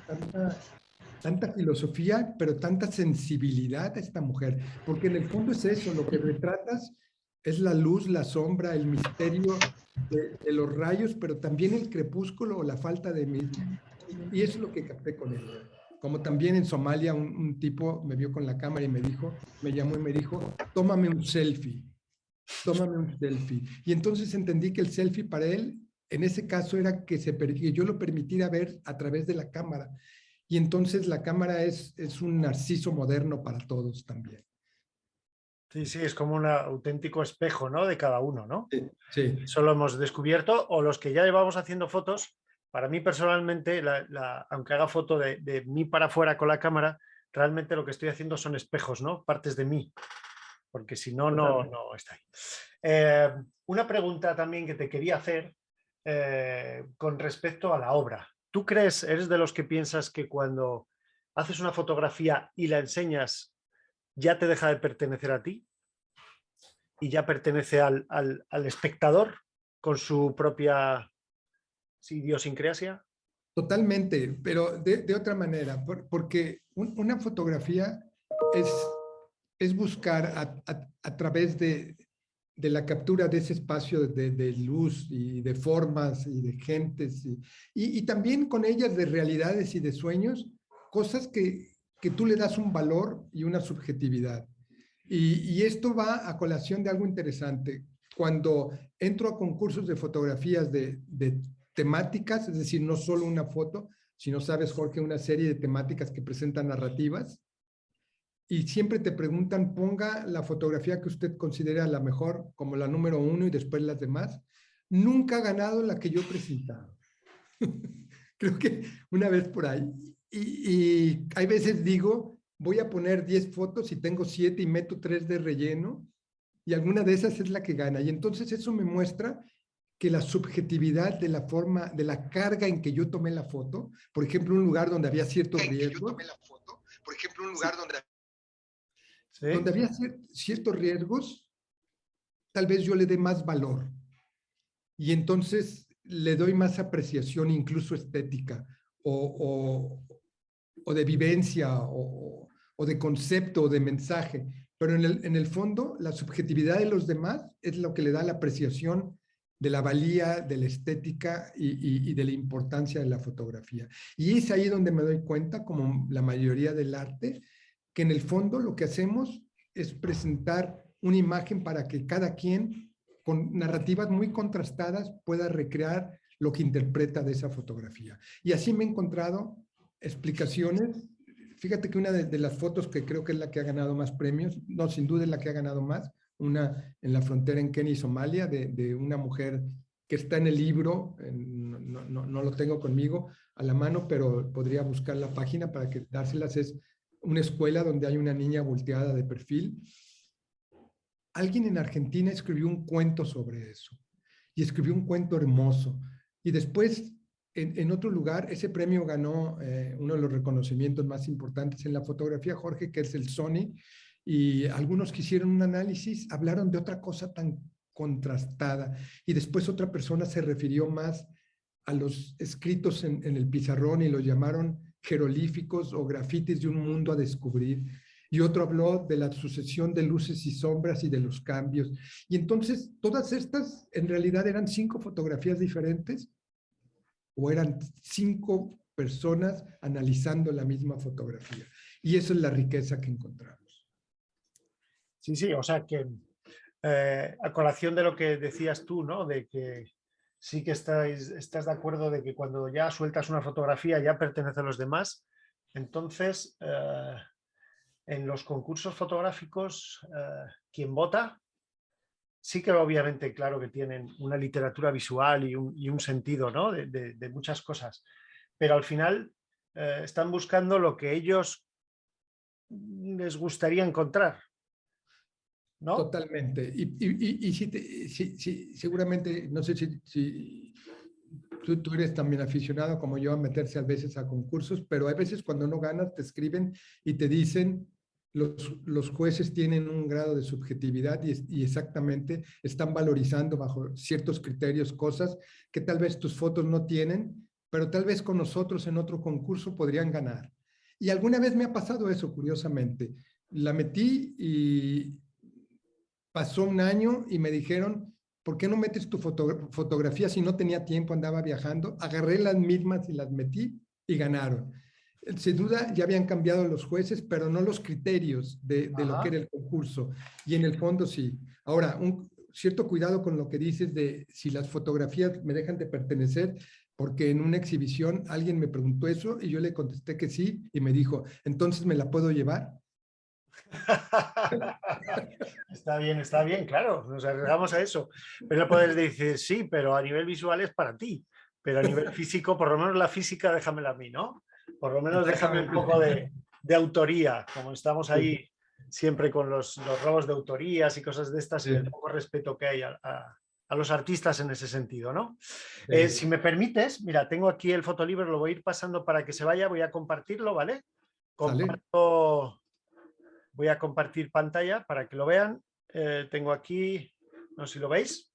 tanta filosofía, pero tanta sensibilidad a esta mujer? Porque en el fondo es eso, lo que retratas es la luz, la sombra, el misterio de los rayos, pero también el crepúsculo o la falta de mismo. Y eso es lo que capté con ella. Como también en Somalia un tipo me vio con la cámara y me llamó y me dijo, tómame un selfie, tómame un selfie. Y entonces entendí que el selfie para él, en ese caso, era que yo lo permitiera ver a través de la cámara. Y entonces la cámara es un narciso moderno para todos también. Sí, sí, es como un auténtico espejo, ¿no? De cada uno, ¿no? Sí, sí. Eso lo hemos descubierto, o los que ya llevamos haciendo fotos, para mí personalmente, aunque haga foto de mí para afuera con la cámara, realmente lo que estoy haciendo son espejos, ¿no? Partes de mí, porque si no, no está ahí. Una pregunta también que te quería hacer con respecto a la obra. ¿Tú crees, eres de los que piensas que cuando haces una fotografía y la enseñas, ya te deja de pertenecer a ti y ya pertenece al espectador con su propia idiosincrasia? Totalmente, pero de otra manera, porque una fotografía es buscar a través de la captura de ese espacio de luz y de formas y de gentes y también con ellas de realidades y de sueños, cosas que tú le das un valor y una subjetividad. Y esto va a colación de algo interesante. Cuando entro a concursos de fotografías de temáticas, es decir, no solo una foto, sino, sabes, Jorge, una serie de temáticas que presentan narrativas, y siempre te preguntan, ponga la fotografía que usted considera la mejor como la número 1 y después las demás. Nunca ha ganado la que yo he presentado. Creo que una vez por ahí. Y hay veces digo, voy a poner 10 fotos y tengo 7 y meto 3 de relleno y alguna de esas es la que gana. Y entonces eso me muestra que la subjetividad de la forma, de la carga en que yo tomé la foto, por ejemplo, un lugar donde había ciertos riesgos, por ejemplo, un lugar donde había ciertos riesgos, tal vez yo le dé más valor. Y entonces le doy más apreciación, incluso estética, o de vivencia, o de concepto, o de mensaje. Pero en el fondo, la subjetividad de los demás es lo que le da la apreciación de la valía, de la estética y de la importancia de la fotografía. Y es ahí donde me doy cuenta, como la mayoría del arte, que en el fondo lo que hacemos es presentar una imagen para que cada quien, con narrativas muy contrastadas, pueda recrear lo que interpreta de esa fotografía. Y así me he encontrado explicaciones. Fíjate que una de las fotos que creo que es la que ha ganado más premios, no, sin duda es la que ha ganado más, una en la frontera en Kenia y Somalia, de una mujer que está en el libro, no lo tengo conmigo a la mano, pero podría buscar la página para que dárselas. Es una escuela donde hay una niña volteada de perfil. Alguien en Argentina escribió un cuento sobre eso, y escribió un cuento hermoso. Y después, en otro lugar, ese premio ganó uno de los reconocimientos más importantes en la fotografía, Jorge, que es el Sony, y algunos que hicieron un análisis hablaron de otra cosa tan contrastada, y después otra persona se refirió más a los escritos en el pizarrón y los llamaron jeroglíficos o grafitis de un mundo a descubrir, y otro habló de la sucesión de luces y sombras y de los cambios. Y entonces todas estas en realidad eran 5 fotografías diferentes o eran 5 personas analizando la misma fotografía. Y eso es la riqueza que encontramos. Sí, sí, o sea que a colación de lo que decías tú, ¿no? De que sí que estás de acuerdo de que cuando ya sueltas una fotografía ya pertenece a los demás. Entonces, en los concursos fotográficos, quien vota, sí que obviamente, claro que tienen una literatura visual y un sentido, ¿no? de muchas cosas, pero al final están buscando lo que ellos les gustaría encontrar, ¿no? Totalmente. Y seguramente, no sé si tú eres también aficionado como yo a meterse a veces a concursos, pero a veces cuando no ganas te escriben y te dicen los jueces tienen un grado de subjetividad y exactamente están valorizando bajo ciertos criterios cosas que tal vez tus fotos no tienen, pero tal vez con nosotros en otro concurso podrían ganar. Y alguna vez me ha pasado eso, curiosamente. La metí y pasó un año y me dijeron, ¿por qué no metes tu fotografía si no tenía tiempo, andaba viajando? Agarré las mismas y las metí y ganaron. Sin duda ya habían cambiado los jueces, pero no los criterios de lo que era el concurso. Y en el fondo sí. Ahora, un cierto cuidado con lo que dices de si las fotografías me dejan de pertenecer, porque en una exhibición alguien me preguntó eso y yo le contesté que sí y me dijo, entonces ¿me la puedo llevar? Está bien, claro, nos arriesgamos a eso. Pero no puedes decir sí, pero a nivel visual es para ti, pero a nivel físico, por lo menos la física déjamela a mí, ¿no? Por lo menos déjame un poco de autoría, como estamos ahí siempre con los robos de autorías y cosas de estas y el poco respeto que hay a los artistas en ese sentido, ¿no? Si me permites, mira, tengo aquí el fotolibro, lo voy a ir pasando para que se vaya, voy a compartirlo, ¿vale? Comparto, voy a compartir pantalla para que lo vean. Tengo aquí, no sé si lo veis.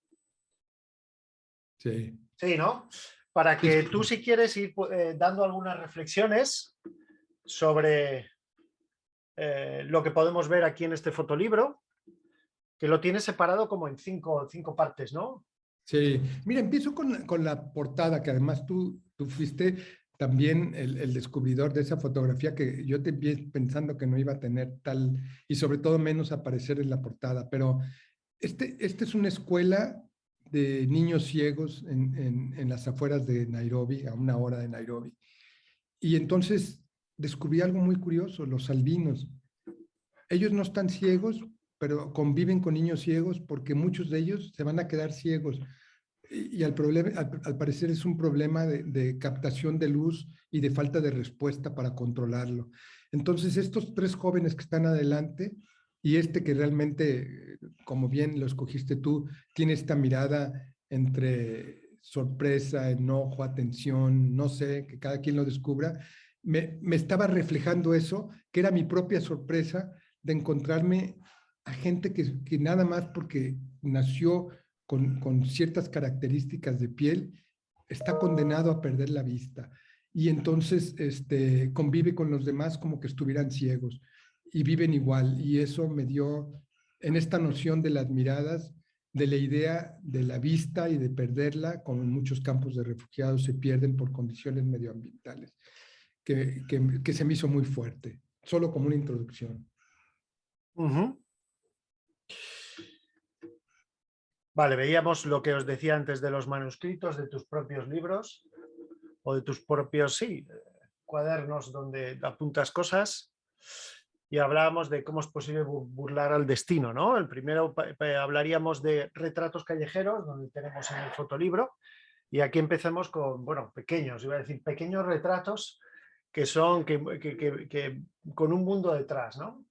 Sí. Sí, ¿no? Para que tú, si quieres, ir dando algunas reflexiones sobre lo que podemos ver aquí en este fotolibro, que lo tienes separado como en cinco partes, ¿no? Sí, mira, empiezo con la portada, que además tú fuiste también el descubridor de esa fotografía que yo te vi pensando que no iba a tener tal, y sobre todo menos aparecer en la portada, pero esta es una escuela de niños ciegos en las afueras de Nairobi, a 1 hora de Nairobi. Y entonces descubrí algo muy curioso, los albinos. Ellos no están ciegos, pero conviven con niños ciegos porque muchos de ellos se van a quedar ciegos. Y al parecer es un problema de captación de luz y de falta de respuesta para controlarlo. Entonces, estos 3 jóvenes que están adelante y este que realmente, como bien lo escogiste tú, tiene esta mirada entre sorpresa, enojo, atención, no sé, que cada quien lo descubra, me estaba reflejando eso, que era mi propia sorpresa de encontrarme a gente que nada más porque nació con ciertas características de piel, está condenado a perder la vista. Y entonces convive con los demás como que estuvieran ciegos y viven igual. Y eso me dio en esta noción de las miradas, de la idea de la vista y de perderla, como en muchos campos de refugiados se pierden por condiciones medioambientales, que se me hizo muy fuerte, solo como una introducción. Vale, veíamos lo que os decía antes de los manuscritos, de tus propios libros o de tus propios, sí, cuadernos donde apuntas cosas, y hablábamos de cómo es posible burlar al destino, ¿no? El primero hablaríamos de retratos callejeros, donde tenemos en el fotolibro, y aquí empezamos con, bueno, pequeños, iba a decir pequeños retratos que son con un mundo detrás, ¿no?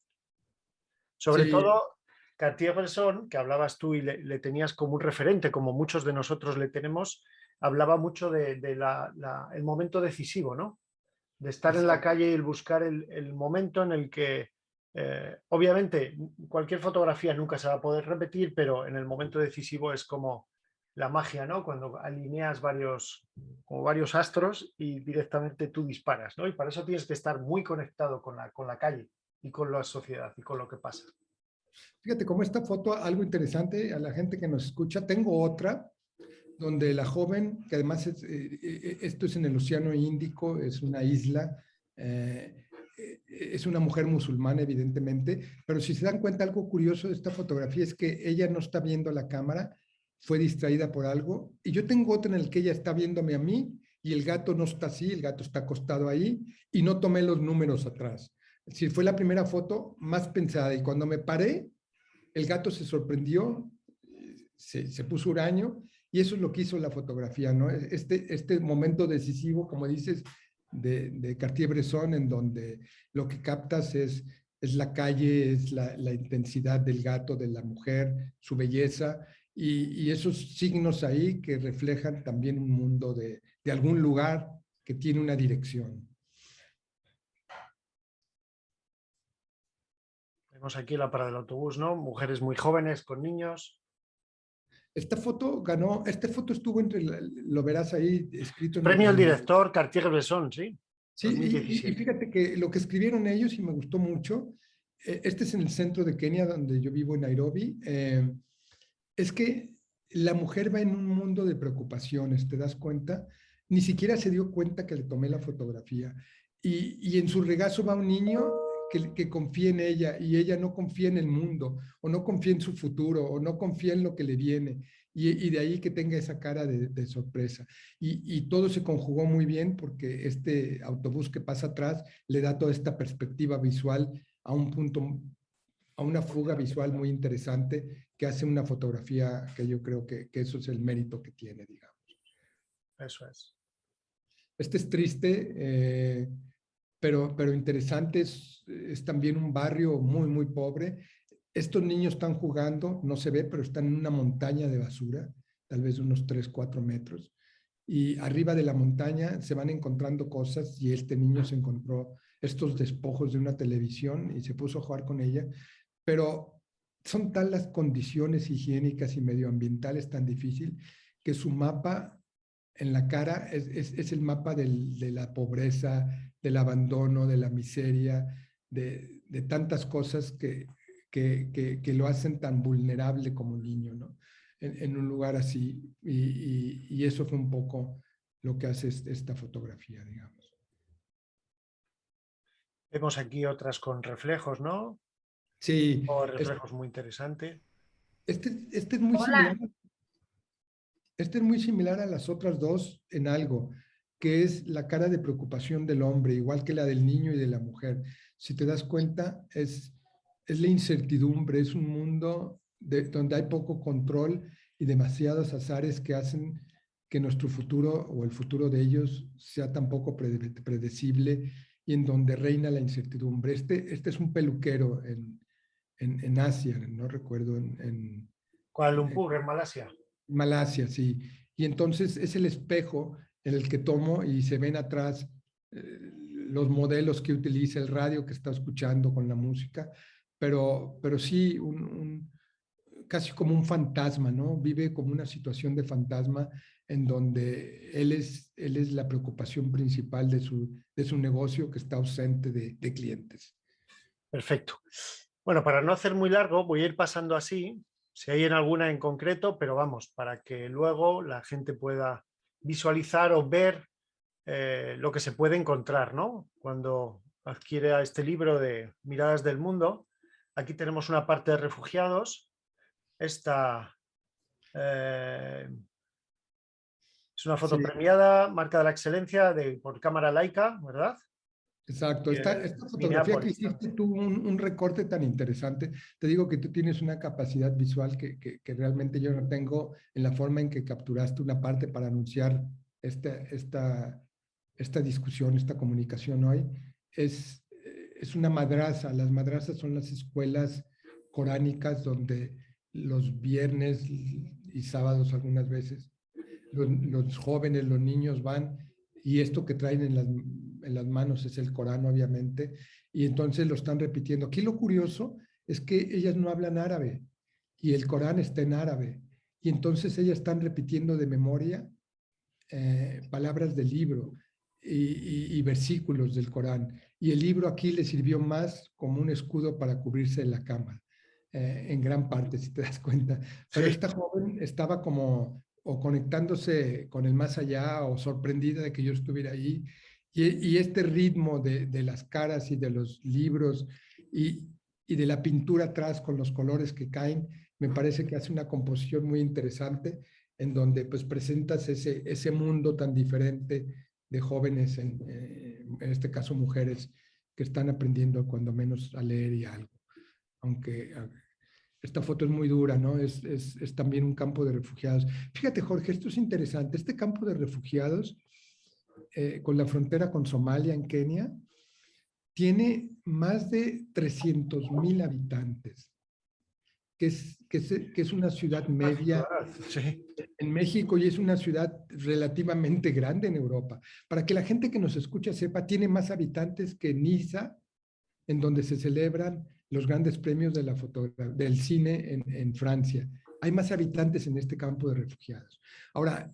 Sobre Sí, todo Cartier-Bresson, que hablabas tú y le tenías como un referente, como muchos de nosotros le tenemos, hablaba mucho de el momento decisivo, ¿no? De estar en la exacto. calle y el buscar el momento en el que, obviamente, cualquier fotografía nunca se va a poder repetir, pero en el momento decisivo es como la magia, ¿no? Cuando alineas como varios astros y directamente tú disparas, ¿no? Y para eso tienes que estar muy conectado con la calle y con la sociedad y con lo que pasa. Fíjate cómo esta foto, algo interesante a la gente que nos escucha. Tengo otra donde la joven, que además esto es en el Océano Índico, es una isla, es una mujer musulmana evidentemente, pero si se dan cuenta algo curioso de esta fotografía es que ella no está viendo la cámara, fue distraída por algo, y yo tengo otra en el que ella está viéndome a mí y el gato no está así, el gato está acostado ahí y no tomé los números atrás. Es decir, fue la primera foto más pensada y cuando me paré, el gato se sorprendió, se puso huraño y eso es lo que hizo la fotografía, ¿no? Este momento decisivo, como dices, de Cartier-Bresson, en donde lo que captas es la calle, es la intensidad del gato, de la mujer, su belleza y esos signos ahí que reflejan también un mundo de algún lugar que tiene una dirección. Vemos aquí la parada del autobús, ¿no? Mujeres muy jóvenes con niños. Esta foto ganó, esta foto estuvo entre, lo verás ahí escrito Premio al en director Cartier-Bresson, sí, sí, y 2017. fíjate que lo que escribieron ellos y me gustó mucho, este es en el centro de Kenia, donde yo vivo en Nairobi, es que la mujer va en un mundo de preocupaciones, ¿te das cuenta? Ni siquiera se dio cuenta que le tomé la fotografía. Y en su regazo va un niño que confía en ella y ella no confía en el mundo, o no confía en su futuro, o no confía en lo que le viene. Y de ahí que tenga esa cara de sorpresa. Y todo se conjugó muy bien porque este autobús que pasa atrás le da toda esta perspectiva visual a un punto, a una fuga visual muy interesante que hace una fotografía que yo creo que eso es el mérito que tiene, digamos. Eso es. Este es triste, pero interesante, es también un barrio muy, muy pobre. Estos niños están jugando, no se ve, pero están en una montaña de basura, tal vez unos 3 4 metros. Y arriba de la montaña se van encontrando cosas y este niño se encontró estos despojos de una televisión y se puso a jugar con ella. Pero son tal las condiciones higiénicas y medioambientales tan difícil que su mapa en la cara es el mapa de la pobreza, del abandono, de la miseria, de tantas cosas que lo hacen tan vulnerable como niño, ¿no? En un lugar así. Y eso fue un poco lo que hace esta fotografía, digamos. Vemos aquí otras con reflejos, ¿no? Sí, O reflejos muy interesante. este es muy similar. Este es muy similar a las otras dos en algo, que es la cara de preocupación del hombre, igual que la del niño y de la mujer. Si te das cuenta, es la incertidumbre, es un mundo donde hay poco control y demasiados azares que hacen que nuestro futuro o el futuro de ellos sea tan poco predecible y en donde reina la incertidumbre. Este es un peluquero en Asia, no recuerdo, Kuala Lumpur, en Malasia. Malasia, sí. Y entonces es el espejo en el que tomo y se ven atrás los modelos que utiliza el radio que está escuchando con la música, pero sí casi como un fantasma, ¿no? Vive como una situación de fantasma en donde él es la preocupación principal de su negocio que está ausente de clientes. Perfecto. Bueno, para no hacer muy largo, voy a ir pasando así, si hay en alguna en concreto, pero vamos, para que luego la gente pueda visualizar o ver lo que se puede encontrar, ¿no? Cuando adquiere este libro de Miradas del Mundo, Aquí tenemos una parte de refugiados. Esta es una foto Sí, premiada, marca de la excelencia por cámara Leica, ¿verdad? exacto. Y, Esta fotografía que Minneapolis hiciste también. tuvo un recorte tan interesante. Te digo que tú tienes una capacidad visual que realmente yo no tengo en la forma en que capturaste una parte para anunciar esta discusión, esta comunicación hoy. Es una madraza. Las madrazas son las escuelas coránicas donde los viernes y sábados algunas veces los jóvenes, los niños van y esto que traen en las manos es el Corán, obviamente, y entonces lo están repitiendo. Aquí lo curioso es que ellas no hablan árabe y el Corán está en árabe, y entonces ellas están repitiendo de memoria palabras del libro y versículos del Corán. Y el libro aquí le sirvió más como un escudo para cubrirse la cama, en gran parte, si te das cuenta. Pero Sí, esta joven estaba como o conectándose con el más allá o sorprendida de que yo estuviera ahí. Y este ritmo de las caras y de los libros y, y de la pintura atrás con los colores que caen, me parece que hace una composición muy interesante en donde pues presentas ese mundo tan diferente de jóvenes, en este caso mujeres, que están aprendiendo cuando menos a leer y algo. Aunque esta foto es muy dura, ¿no? Es también un campo de refugiados. Fíjate, Jorge, esto es interesante. Este campo de refugiados, con la frontera con Somalia en Kenia, tiene más de 300,000 habitantes, que es una ciudad una media ciudad, sí. en México y es una ciudad relativamente grande en Europa. Para que la gente que nos escucha sepa, tiene más habitantes que Niza, en donde se celebran los grandes premios de del cine en Francia. Hay más habitantes en este campo de refugiados. Ahora,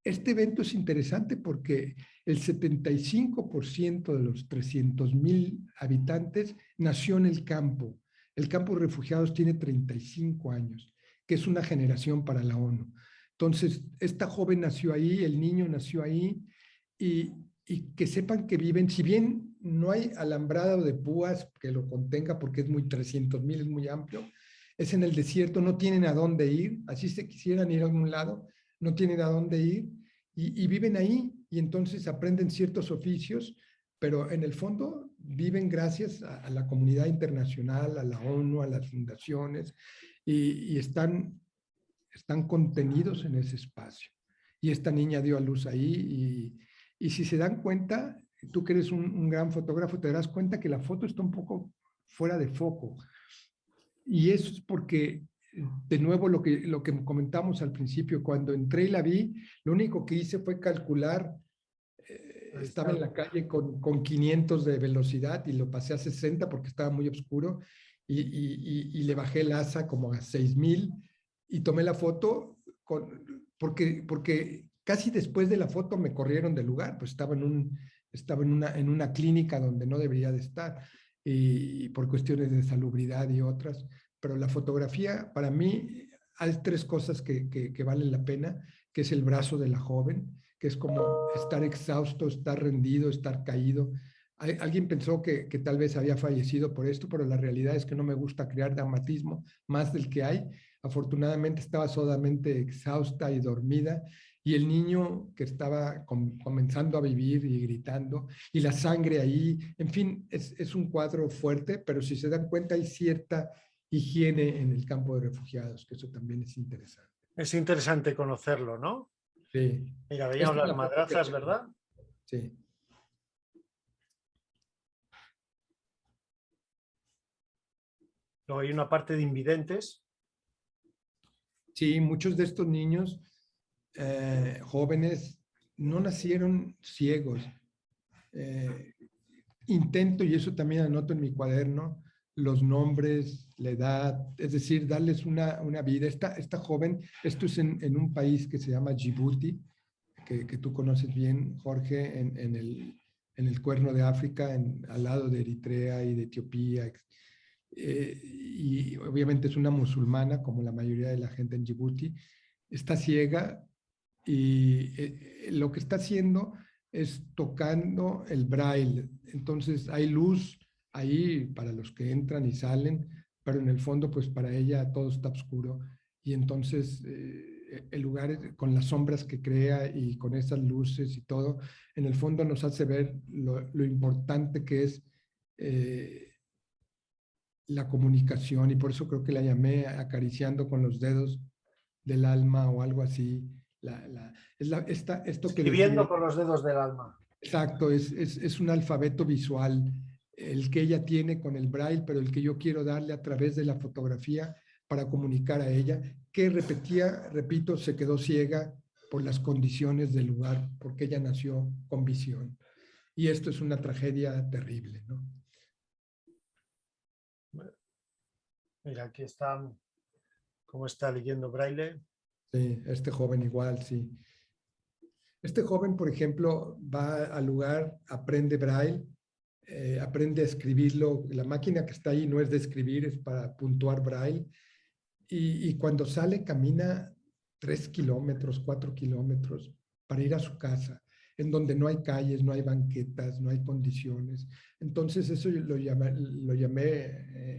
este evento es interesante porque el 75% de los 300,000 habitantes nació en el campo. El campo de refugiados tiene 35 años, que es una generación para la ONU. Entonces, esta joven nació ahí, el niño nació ahí, y, y que sepan que viven, si bien no hay alambrado de púas que lo contenga porque es muy 300,000, es muy amplio, es en el desierto, no tienen a dónde ir, así se quisieran ir a algún lado, no tienen a dónde ir y viven ahí y entonces aprenden ciertos oficios, pero en el fondo viven gracias a la comunidad internacional, a la ONU, a las fundaciones y están contenidos en ese espacio. Y esta niña dio a luz ahí y si se dan cuenta, tú que eres un gran fotógrafo, te darás cuenta que la foto está un poco fuera de foco. Y eso es porque, de nuevo, lo que comentamos al principio, cuando entré y la vi, lo único que hice fue calcular, estaba en la calle con 500 de velocidad y lo pasé a 60 porque estaba muy oscuro y le bajé el asa como a 6,000 y tomé la foto porque casi después de la foto me corrieron del lugar, pues estaba en una clínica donde no debería de estar y por cuestiones de salubridad y otras, pero la fotografía para mí hay tres cosas que valen la pena, que es el brazo de la joven, que es como estar exhausto, estar rendido, estar caído. Alguien pensó que tal vez había fallecido por esto, pero la realidad es que no me gusta crear dramatismo más del que hay. Afortunadamente estaba solamente exhausta y dormida, y el niño que estaba comenzando a vivir y gritando, y la sangre ahí, en fin, es un cuadro fuerte, pero si se dan cuenta hay cierta higiene en el campo de refugiados, que eso también es interesante. Es interesante conocerlo, ¿no? Sí. Mira, veíamos Esta es las la foto que madrazas, tengo. ¿verdad? Sí. Luego hay una parte de invidentes. Sí, muchos de estos niños jóvenes no nacieron ciegos. Eh, Intento, y eso también anoto en mi cuaderno, los nombres, la edad, es decir, darles una vida. Esta joven, esto es en un país que se llama Djibouti, que tú conoces bien, Jorge, en el Cuerno de África, al lado de Eritrea y de Etiopía. Y obviamente es una musulmana, como la mayoría de la gente en Djibouti. Está ciega y lo que está haciendo es tocando el braille. Entonces hay luz ahí para los que entran y salen, pero en el fondo, pues para ella todo está oscuro. Y entonces el lugar con las sombras que crea y con esas luces y todo, en el fondo nos hace ver lo importante que es la comunicación, y por eso creo que la llamé acariciando con los dedos del alma o algo así. Esto que decía, Escribiendo con los dedos del alma. exacto, es un alfabeto visual, el que ella tiene con el braille, pero el que yo quiero darle a través de la fotografía para comunicar a ella, que repito, se quedó ciega por las condiciones del lugar, porque ella nació con visión. Y esto es una tragedia terrible, ¿no? Mira, aquí está cómo está leyendo braille. Sí, este joven igual, sí. Este joven, por ejemplo, va al lugar, aprende braille, aprende a escribirlo. La máquina que está ahí no es de escribir, es para puntuar braille. Y cuando sale, camina 3 kilómetros, 4 kilómetros para ir a su casa, en donde no hay calles, no hay banquetas, no hay condiciones. Entonces eso lo llamé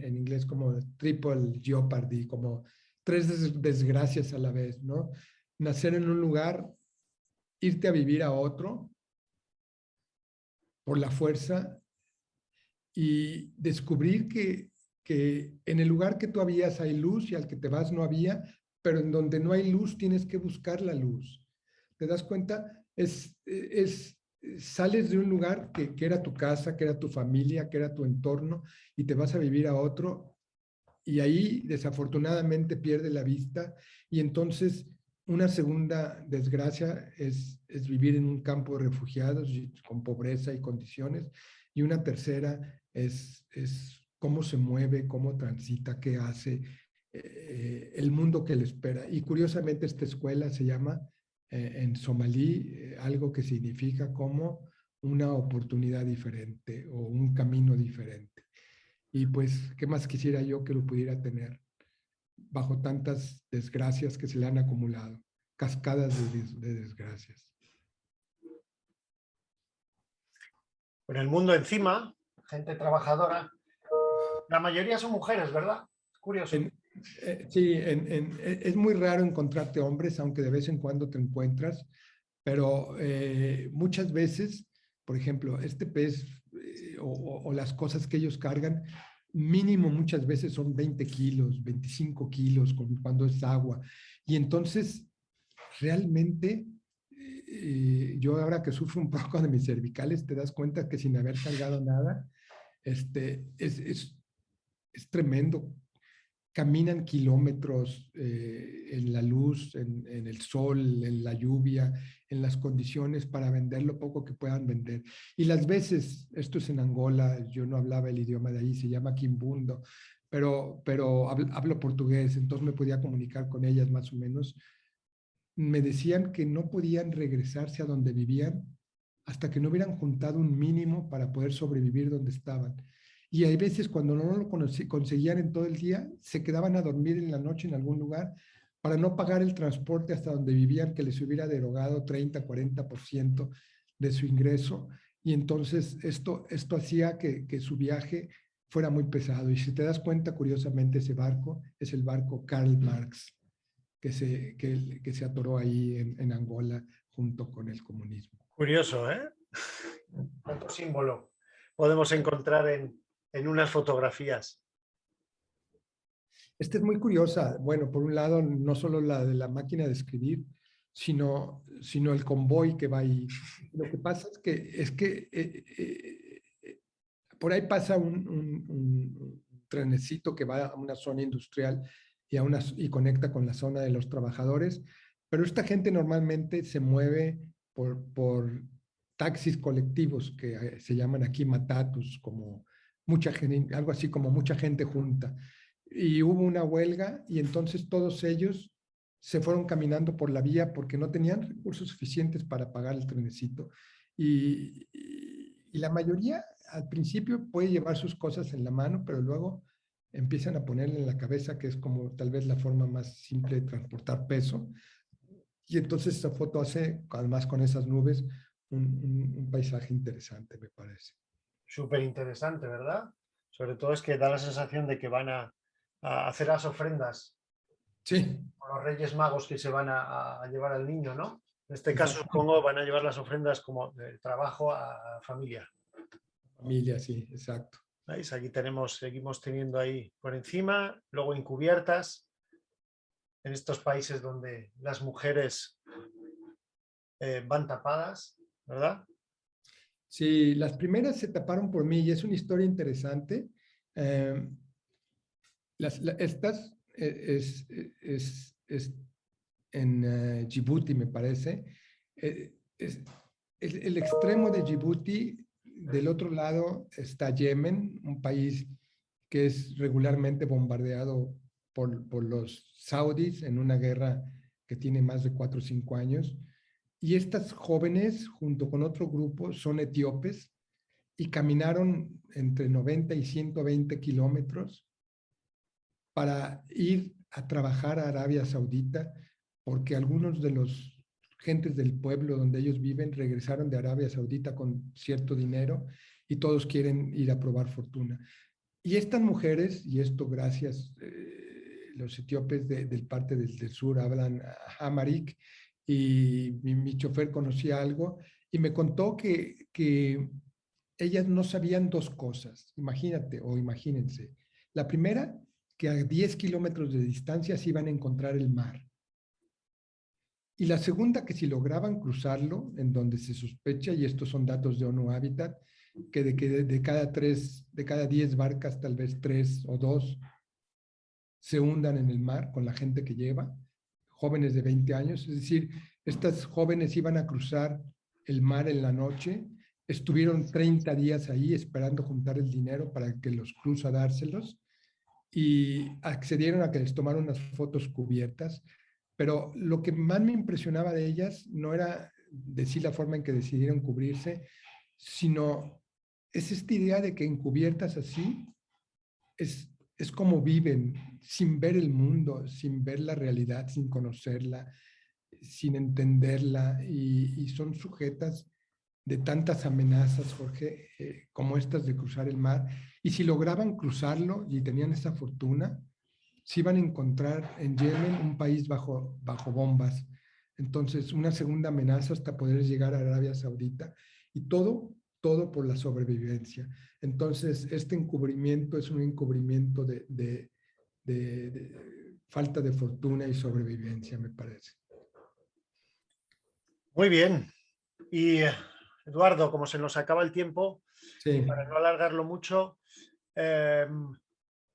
en inglés como triple jeopardy, como tres desgracias a la vez, ¿no? Nacer en un lugar, irte a vivir a otro por la fuerza y descubrir que en el lugar que tú habías hay luz y al que te vas no había, pero en donde no hay luz tienes que buscar la luz. ¿Te das cuenta? Sales de un lugar que era tu casa, que era tu familia, que era tu entorno, y te vas a vivir a otro, y ahí desafortunadamente pierde la vista, y entonces una segunda desgracia es vivir en un campo de refugiados con pobreza y condiciones, y una tercera es cómo se mueve, cómo transita, qué hace, el mundo que le espera. Y curiosamente esta escuela se llama en somalí algo que significa como una oportunidad diferente o un camino diferente. Y pues, ¿qué más quisiera yo que lo pudiera tener bajo tantas desgracias que se le han acumulado? Cascadas de desgracias. Con el mundo encima, gente trabajadora. La mayoría son mujeres, ¿verdad? Curioso. Sí, es muy raro encontrarte hombres, aunque de vez en cuando te encuentras, pero muchas veces, por ejemplo, este pez o las cosas que ellos cargan, mínimo muchas veces son 20 kilos, 25 kilos cuando es agua. Y entonces, realmente, yo ahora que sufro un poco de mis cervicales, te das cuenta que sin haber cargado nada, este, es tremendo. Caminan kilómetros en la luz, en el sol, en la lluvia, en las condiciones para vender lo poco que puedan vender. Y las veces, esto es en Angola, yo no hablaba el idioma de ahí, se llama Quimbundo, pero hablo portugués, entonces me podía comunicar con ellas más o menos. Me decían que no podían regresarse a donde vivían hasta que no hubieran juntado un mínimo para poder sobrevivir donde estaban. Y hay veces cuando no lo conseguían en todo el día, se quedaban a dormir en la noche en algún lugar para no pagar el transporte hasta donde vivían, que les hubiera derogado 30, 40% de su ingreso. Y entonces esto hacía que su viaje fuera muy pesado. Y si te das cuenta, curiosamente, ese barco es el barco Karl Marx, que se atoró ahí en Angola junto con el comunismo. Curioso, ¿eh? Tanto símbolo podemos encontrar en unas fotografías. Esta es muy curiosa. Bueno, por un lado, no solo la de la máquina de escribir, sino el convoy que va ahí. Lo que pasa es que por ahí pasa un trenecito que va a una zona industrial y conecta con la zona de los trabajadores, pero esta gente normalmente se mueve por taxis colectivos que se llaman aquí matatus, como mucha gente, algo así como mucha gente junta. Y hubo una huelga y entonces todos ellos se fueron caminando por la vía porque no tenían recursos suficientes para pagar el trenecito. Y la mayoría al principio puede llevar sus cosas en la mano, pero luego empiezan a ponerle en la cabeza, que es como tal vez la forma más simple de transportar peso. Y entonces esa foto hace, además con esas nubes, un paisaje interesante, me parece. Súper interesante, ¿verdad? Sobre todo es que da la sensación de que van a hacer las ofrendas Sí, a los Reyes Magos que se van a llevar al niño, ¿no? En este caso, exacto. supongo, van a llevar las ofrendas como de trabajo a familia. Familia, sí, exacto. ¿Veis? Aquí seguimos teniendo ahí por encima, luego encubiertas, en estos países donde las mujeres van tapadas, ¿verdad? Sí, las primeras se taparon por mí y es una historia interesante. Eh, estas es en Djibouti, me parece. El extremo de Djibouti, del otro lado está Yemen, un país que es regularmente bombardeado por los saudis en una guerra que tiene más de 4 o 5 años. Y estas jóvenes, junto con otro grupo, son etíopes y caminaron entre 90 y 120 kilómetros para ir a trabajar a Arabia Saudita, porque algunos de los gentes del pueblo donde ellos viven regresaron de Arabia Saudita con cierto dinero y todos quieren ir a probar fortuna. Y estas mujeres, y esto gracias, los etíopes del parte del sur hablan Hamarik, y mi chofer conocía algo, y me contó que ellas no sabían dos cosas, imagínate o imagínense. La primera, que a 10 kilómetros de distancia se iban a encontrar el mar. Y la segunda, que si lograban cruzarlo, en donde se sospecha, y estos son datos de ONU Habitat, que de cada 10 barcas, tal vez 3 o 2 se hundan en el mar con la gente que lleva, jóvenes de 20 años. Es decir, estas jóvenes iban a cruzar el mar en la noche, estuvieron 30 días ahí esperando juntar el dinero para que los Cruz a dárselos y accedieron a que les tomaran unas fotos cubiertas. Pero lo que más me impresionaba de ellas no era decir la forma en que decidieron cubrirse, sino es esta idea de que encubiertas así es como viven, sin ver el mundo, sin ver la realidad, sin conocerla, sin entenderla, y son sujetas de tantas amenazas, Jorge, como estas de cruzar el mar. Y si lograban cruzarlo y tenían esa fortuna, se iban a encontrar en Yemen un país bajo bombas. Entonces, una segunda amenaza hasta poder llegar a Arabia Saudita. Y todo por la sobrevivencia. Entonces, este encubrimiento es un encubrimiento de falta de fortuna y sobrevivencia, me parece. Muy bien. Y Eduardo, como se nos acaba el tiempo, y Sí. para no alargarlo mucho,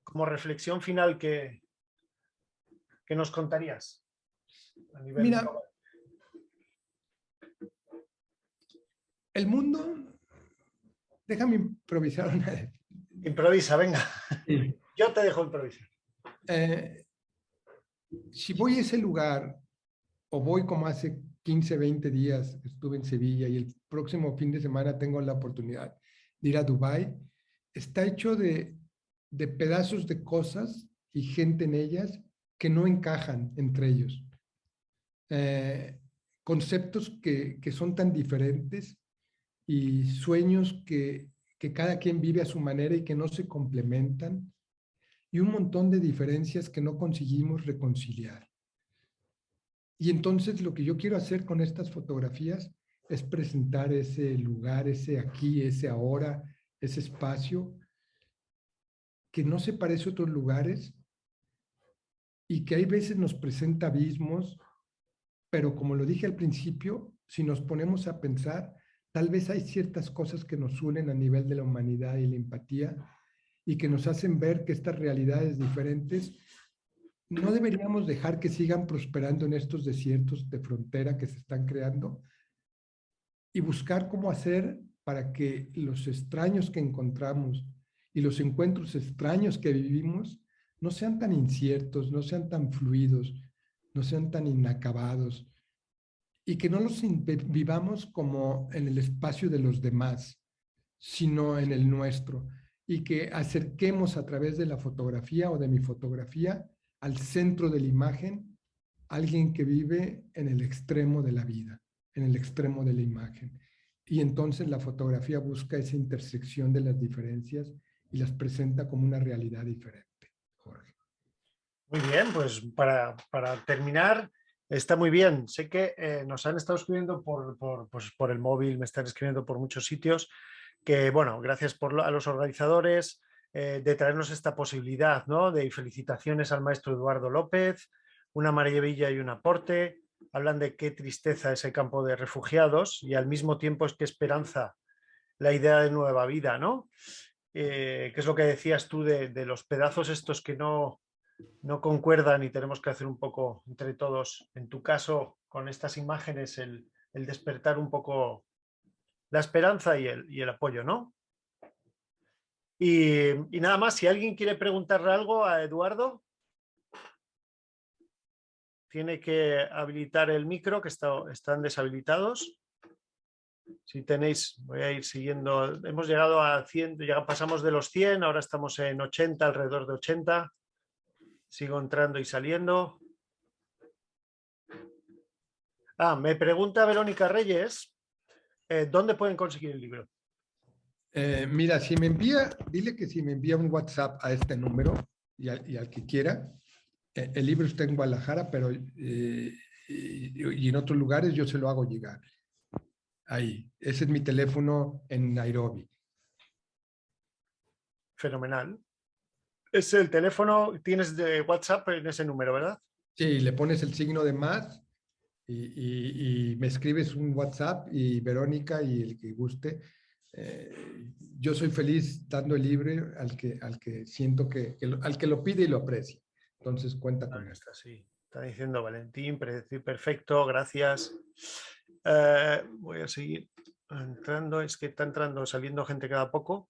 como reflexión final, ¿qué nos contarías a nivel Mira, global? el mundo, déjame improvisar una. Improvisa, venga. Sí. Yo te dejo improvisar. Eh, si voy a ese lugar o voy como hace 15, 20 días, estuve en Sevilla y el próximo fin de semana tengo la oportunidad de ir a Dubái, está hecho de pedazos de cosas y gente en ellas que no encajan entre ellos. Eh, conceptos que son tan diferentes y sueños que cada quien vive a su manera y que no se complementan y un montón de diferencias que no conseguimos reconciliar. Y entonces lo que yo quiero hacer con estas fotografías es presentar ese lugar, ese aquí, ese ahora, ese espacio que no se parece a otros lugares y que hay veces nos presenta abismos, pero como lo dije al principio, si nos ponemos a pensar, tal vez hay ciertas cosas que nos unen a nivel de la humanidad y la empatía y que nos hacen ver que estas realidades diferentes no deberíamos dejar que sigan prosperando en estos desiertos de frontera que se están creando y buscar cómo hacer para que los extraños que encontramos y los encuentros extraños que vivimos no sean tan inciertos, no sean tan fluidos, no sean tan inacabados y que no los vivamos como en el espacio de los demás, sino en el nuestro y que acerquemos a través de la fotografía o de mi fotografía al centro de la imagen alguien que vive en el extremo de la vida, en el extremo de la imagen. Y entonces la fotografía busca esa intersección de las diferencias y las presenta como una realidad diferente, Jorge. Muy bien, pues para terminar, está muy bien. Sé que nos han estado escribiendo pues por el móvil, me están escribiendo por muchos sitios, que bueno, gracias a los organizadores de traernos esta posibilidad, ¿no? De felicitaciones al maestro Eduardo López, una maravilla y un aporte. Hablan de qué tristeza ese campo de refugiados y al mismo tiempo es que esperanza la idea de nueva vida, ¿no? ¿Qué es lo que decías tú de los pedazos estos que no concuerdan y tenemos que hacer un poco entre todos, en tu caso, con estas imágenes, el despertar un poco la esperanza y el apoyo, ¿no? Y nada más, si alguien quiere preguntarle algo a Eduardo, tiene que habilitar el micro, que están deshabilitados. Si tenéis, voy a ir siguiendo, hemos llegado a 100, ya pasamos de los 100, ahora estamos en 80, alrededor de 80. Sigo entrando y saliendo. Me pregunta Verónica Reyes, ¿dónde pueden conseguir el libro? Mira, dile que si me envía un WhatsApp a este número y al que quiera, el libro está en Guadalajara, pero y en otros lugares yo se lo hago llegar. Ahí, ese es mi teléfono en Nairobi. Fenomenal. Es el teléfono, tienes de WhatsApp en ese número, ¿verdad? Sí, le pones el signo de más y me escribes un WhatsApp y Verónica y el que guste. Yo soy feliz dando el libro al que siento al que lo pide y lo aprecia. Entonces cuenta con esto. Sí. Está diciendo Valentín, perfecto, gracias. Voy a seguir entrando, es que está entrando, saliendo gente cada poco.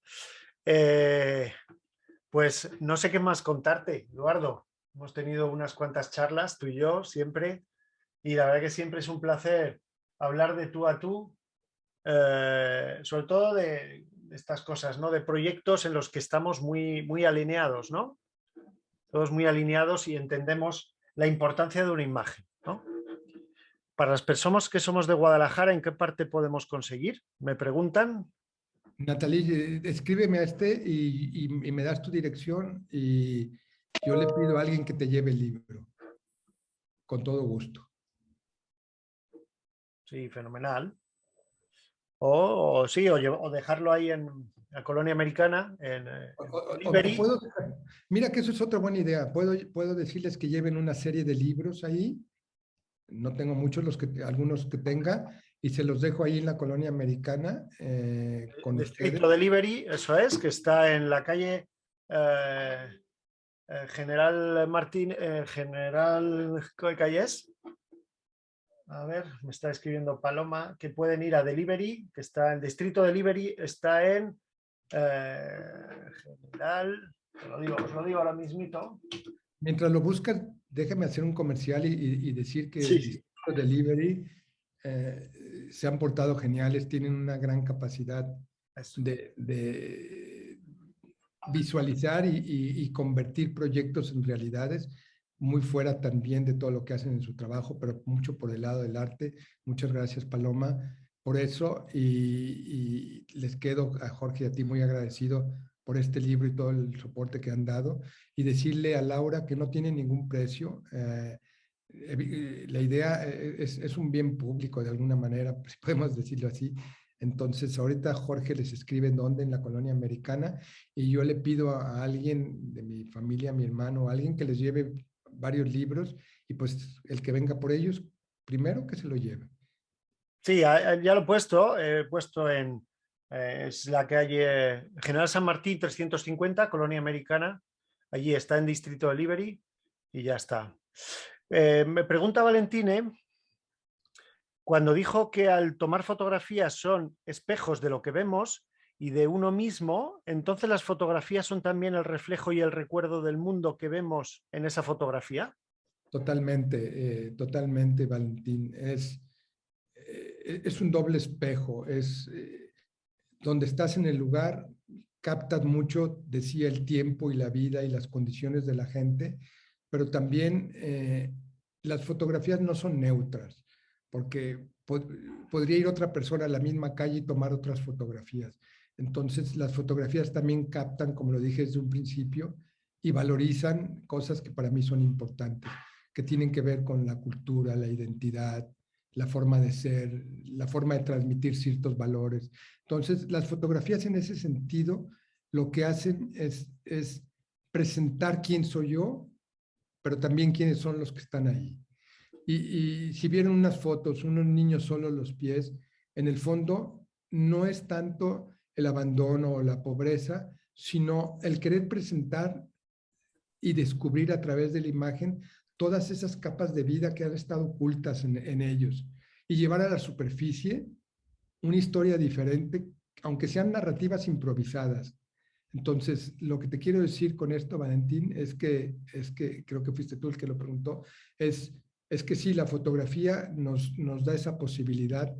Pues no sé qué más contarte, Eduardo. Hemos tenido unas cuantas charlas, tú y yo, siempre, y la verdad que siempre es un placer hablar de tú a tú, sobre todo de estas cosas, ¿no? De proyectos en los que estamos muy alineados, ¿no? Todos muy alineados y entendemos la importancia de una imagen, ¿no? Para las personas que somos de Guadalajara, ¿en qué parte podemos conseguir? Me preguntan. Natalie, escríbeme a este y me das tu dirección y yo le pido a alguien que te lleve el libro. Con todo gusto. Sí, fenomenal. O sí, o dejarlo ahí en la colonia americana, en Delivery. Mira que eso es otra buena idea. Puedo decirles que lleven una serie de libros ahí. No tengo muchos, algunos que tenga, y se los dejo ahí en la colonia americana con Distrito ustedes. Delivery, eso es, que está en la calle General Martín, General, ¿qué calle es? A ver, me está escribiendo Paloma, que pueden ir a Delivery, que está en Distrito Delivery, está en General, os lo digo ahora mismito. Mientras lo buscas, déjame hacer un comercial y decir que Sí. Distrito Delivery se han portado geniales, tienen una gran capacidad de visualizar y convertir proyectos en realidades, muy fuera también de todo lo que hacen en su trabajo, pero mucho por el lado del arte. Muchas gracias, Paloma, por eso, y les quedo a Jorge y a ti muy agradecido por este libro y todo el soporte que han dado, y decirle a Laura que no tiene ningún precio. La idea es un bien público de alguna manera, si podemos decirlo así. Entonces, ahorita Jorge les escribe en dónde, en la colonia americana, y yo le pido a alguien de mi familia, a mi hermano, a alguien que les lleve varios libros, y pues el que venga por ellos, primero que se lo lleve. Sí, ya lo he puesto en es la calle General San Martín 350, Colonia Americana. Allí está en Distrito Delivery y ya está. Me pregunta Valentine, cuando dijo que al tomar fotografías son espejos de lo que vemos y de uno mismo, entonces las fotografías son también el reflejo y el recuerdo del mundo que vemos en esa fotografía. Totalmente, totalmente, Valentín. Es un doble espejo, donde estás en el lugar, captas mucho, decía, el tiempo y la vida y las condiciones de la gente, pero también las fotografías no son neutras, porque podría ir otra persona a la misma calle y tomar otras fotografías. Entonces, las fotografías también captan, como lo dije desde un principio, y valorizan cosas que para mí son importantes, que tienen que ver con la cultura, la identidad, la forma de ser, la forma de transmitir ciertos valores. Entonces, las fotografías en ese sentido lo que hacen es presentar quién soy yo, pero también quiénes son los que están ahí. Y si vieron unas fotos, unos niños solo los pies, en el fondo no es tanto el abandono o la pobreza, sino el querer presentar y descubrir a través de la imagen todas esas capas de vida que han estado ocultas en ellos y llevar a la superficie una historia diferente, aunque sean narrativas improvisadas. Entonces, lo que te quiero decir con esto, Valentín, es que creo que fuiste tú el que lo preguntó, es que sí, la fotografía nos da esa posibilidad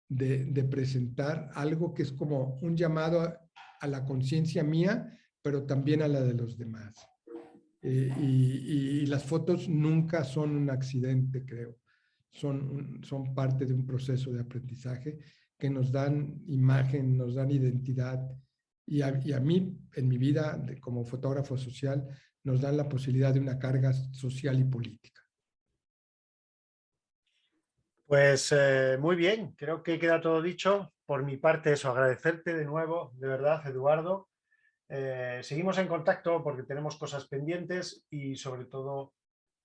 de presentar algo que es como un llamado a la conciencia mía, pero también a la de los demás. Y las fotos nunca son un accidente, creo. Son parte de un proceso de aprendizaje que nos dan imagen, nos dan identidad. Y a mí, en mi vida como fotógrafo social, nos dan la posibilidad de una carga social y política. Pues muy bien, creo que queda todo dicho. Por mi parte, eso, agradecerte de nuevo, de verdad, Eduardo. Seguimos en contacto porque tenemos cosas pendientes y sobre todo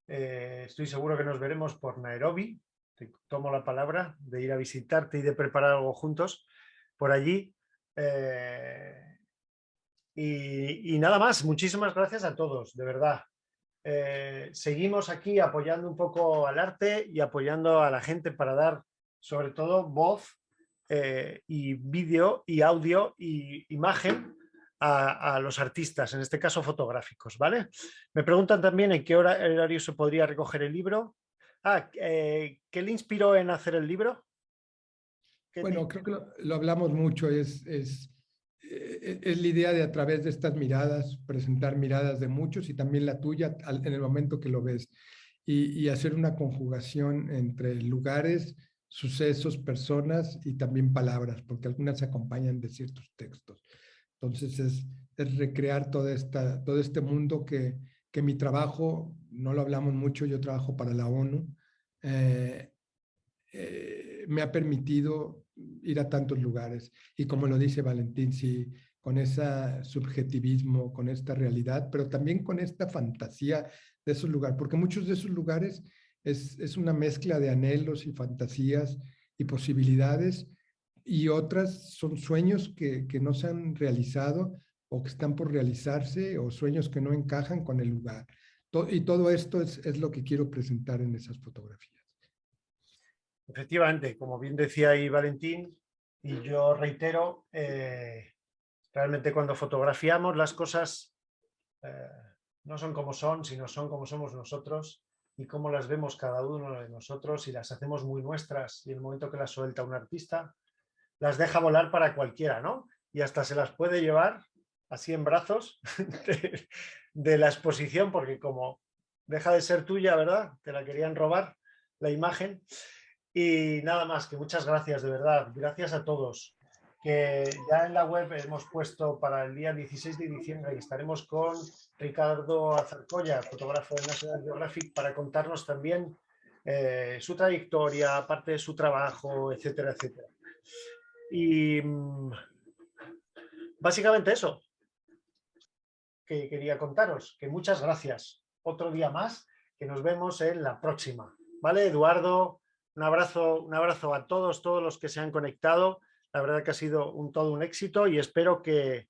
estoy seguro que nos veremos por Nairobi. Te tomo la palabra de ir a visitarte y de preparar algo juntos por allí. Y nada más, muchísimas gracias a todos, de verdad. Seguimos aquí apoyando un poco al arte y apoyando a la gente para dar sobre todo voz y vídeo y audio y imagen a los artistas, en este caso fotográficos, ¿vale? Me preguntan también en qué horario se podría recoger el libro. ¿Qué le inspiró en hacer el libro? Bueno, creo que lo hablamos mucho, es la idea de a través de estas miradas, presentar miradas de muchos y también la tuya en el momento que lo ves y hacer una conjugación entre lugares, sucesos, personas y también palabras, porque algunas se acompañan de ciertos textos. Entonces es recrear todo este mundo que mi trabajo, no lo hablamos mucho, yo trabajo para la ONU, eh, me ha permitido ir a tantos lugares. Y como lo dice Valentín, sí, con ese subjetivismo, con esta realidad, pero también con esta fantasía de esos lugares, porque muchos de esos lugares es una mezcla de anhelos y fantasías y posibilidades, y otras son sueños que no se han realizado o que están por realizarse, o sueños que no encajan con el lugar. Y todo esto es lo que quiero presentar en esas fotografías. Efectivamente, como bien decía ahí Valentín, y yo reitero, realmente cuando fotografiamos las cosas no son como son, sino son como somos nosotros y cómo las vemos cada uno de nosotros y las hacemos muy nuestras. Y en el momento que las suelta un artista, las deja volar para cualquiera, ¿no? Y hasta se las puede llevar así en brazos de la exposición, porque como deja de ser tuya, ¿verdad? Te la querían robar la imagen. Y nada más, que muchas gracias, de verdad. Gracias a todos. Que ya en la web hemos puesto para el día 16 de diciembre que estaremos con Ricardo Azarcoya, fotógrafo de National Geographic, para contarnos también su trayectoria, parte de su trabajo, etcétera, etcétera. Y básicamente eso que quería contaros, que muchas gracias. Otro día más, que nos vemos en la próxima. ¿Vale, Eduardo? Un abrazo a todos los que se han conectado. La verdad que ha sido todo un éxito y espero que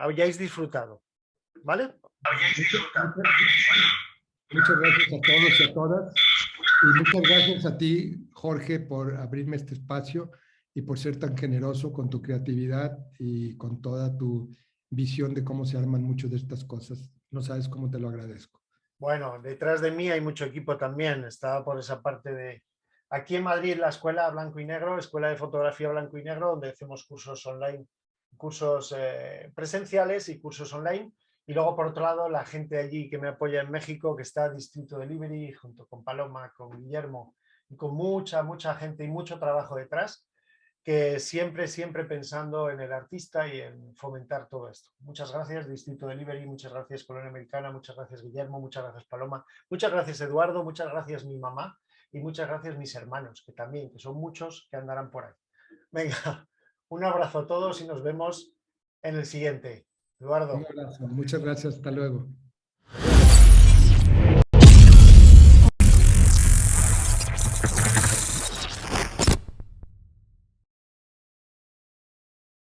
hayáis disfrutado. ¿Vale? Muchas gracias a todos y a todas. Y muchas gracias a ti, Jorge, por abrirme este espacio y por ser tan generoso con tu creatividad y con toda tu visión de cómo se arman muchas de estas cosas. No sabes cómo te lo agradezco. Bueno, detrás de mí hay mucho equipo también. Estaba por esa parte de... Aquí en Madrid, la Escuela Blanco y Negro, Escuela de Fotografía Blanco y Negro, donde hacemos cursos online, cursos presenciales y cursos online. Y luego, por otro lado, la gente allí que me apoya en México, que está Distrito Delivery, junto con Paloma, con Guillermo, y con mucha gente y mucho trabajo detrás. que siempre, siempre pensando en el artista y en fomentar todo esto. Muchas gracias, Distrito Delivery, muchas gracias, Colonia Americana, muchas gracias, Guillermo, muchas gracias, Paloma, muchas gracias, Eduardo, muchas gracias, mi mamá, y muchas gracias, mis hermanos, que también, que son muchos, que andarán por ahí. Venga, un abrazo a todos y nos vemos en el siguiente. Eduardo. Un abrazo. Muchas gracias. Hasta luego.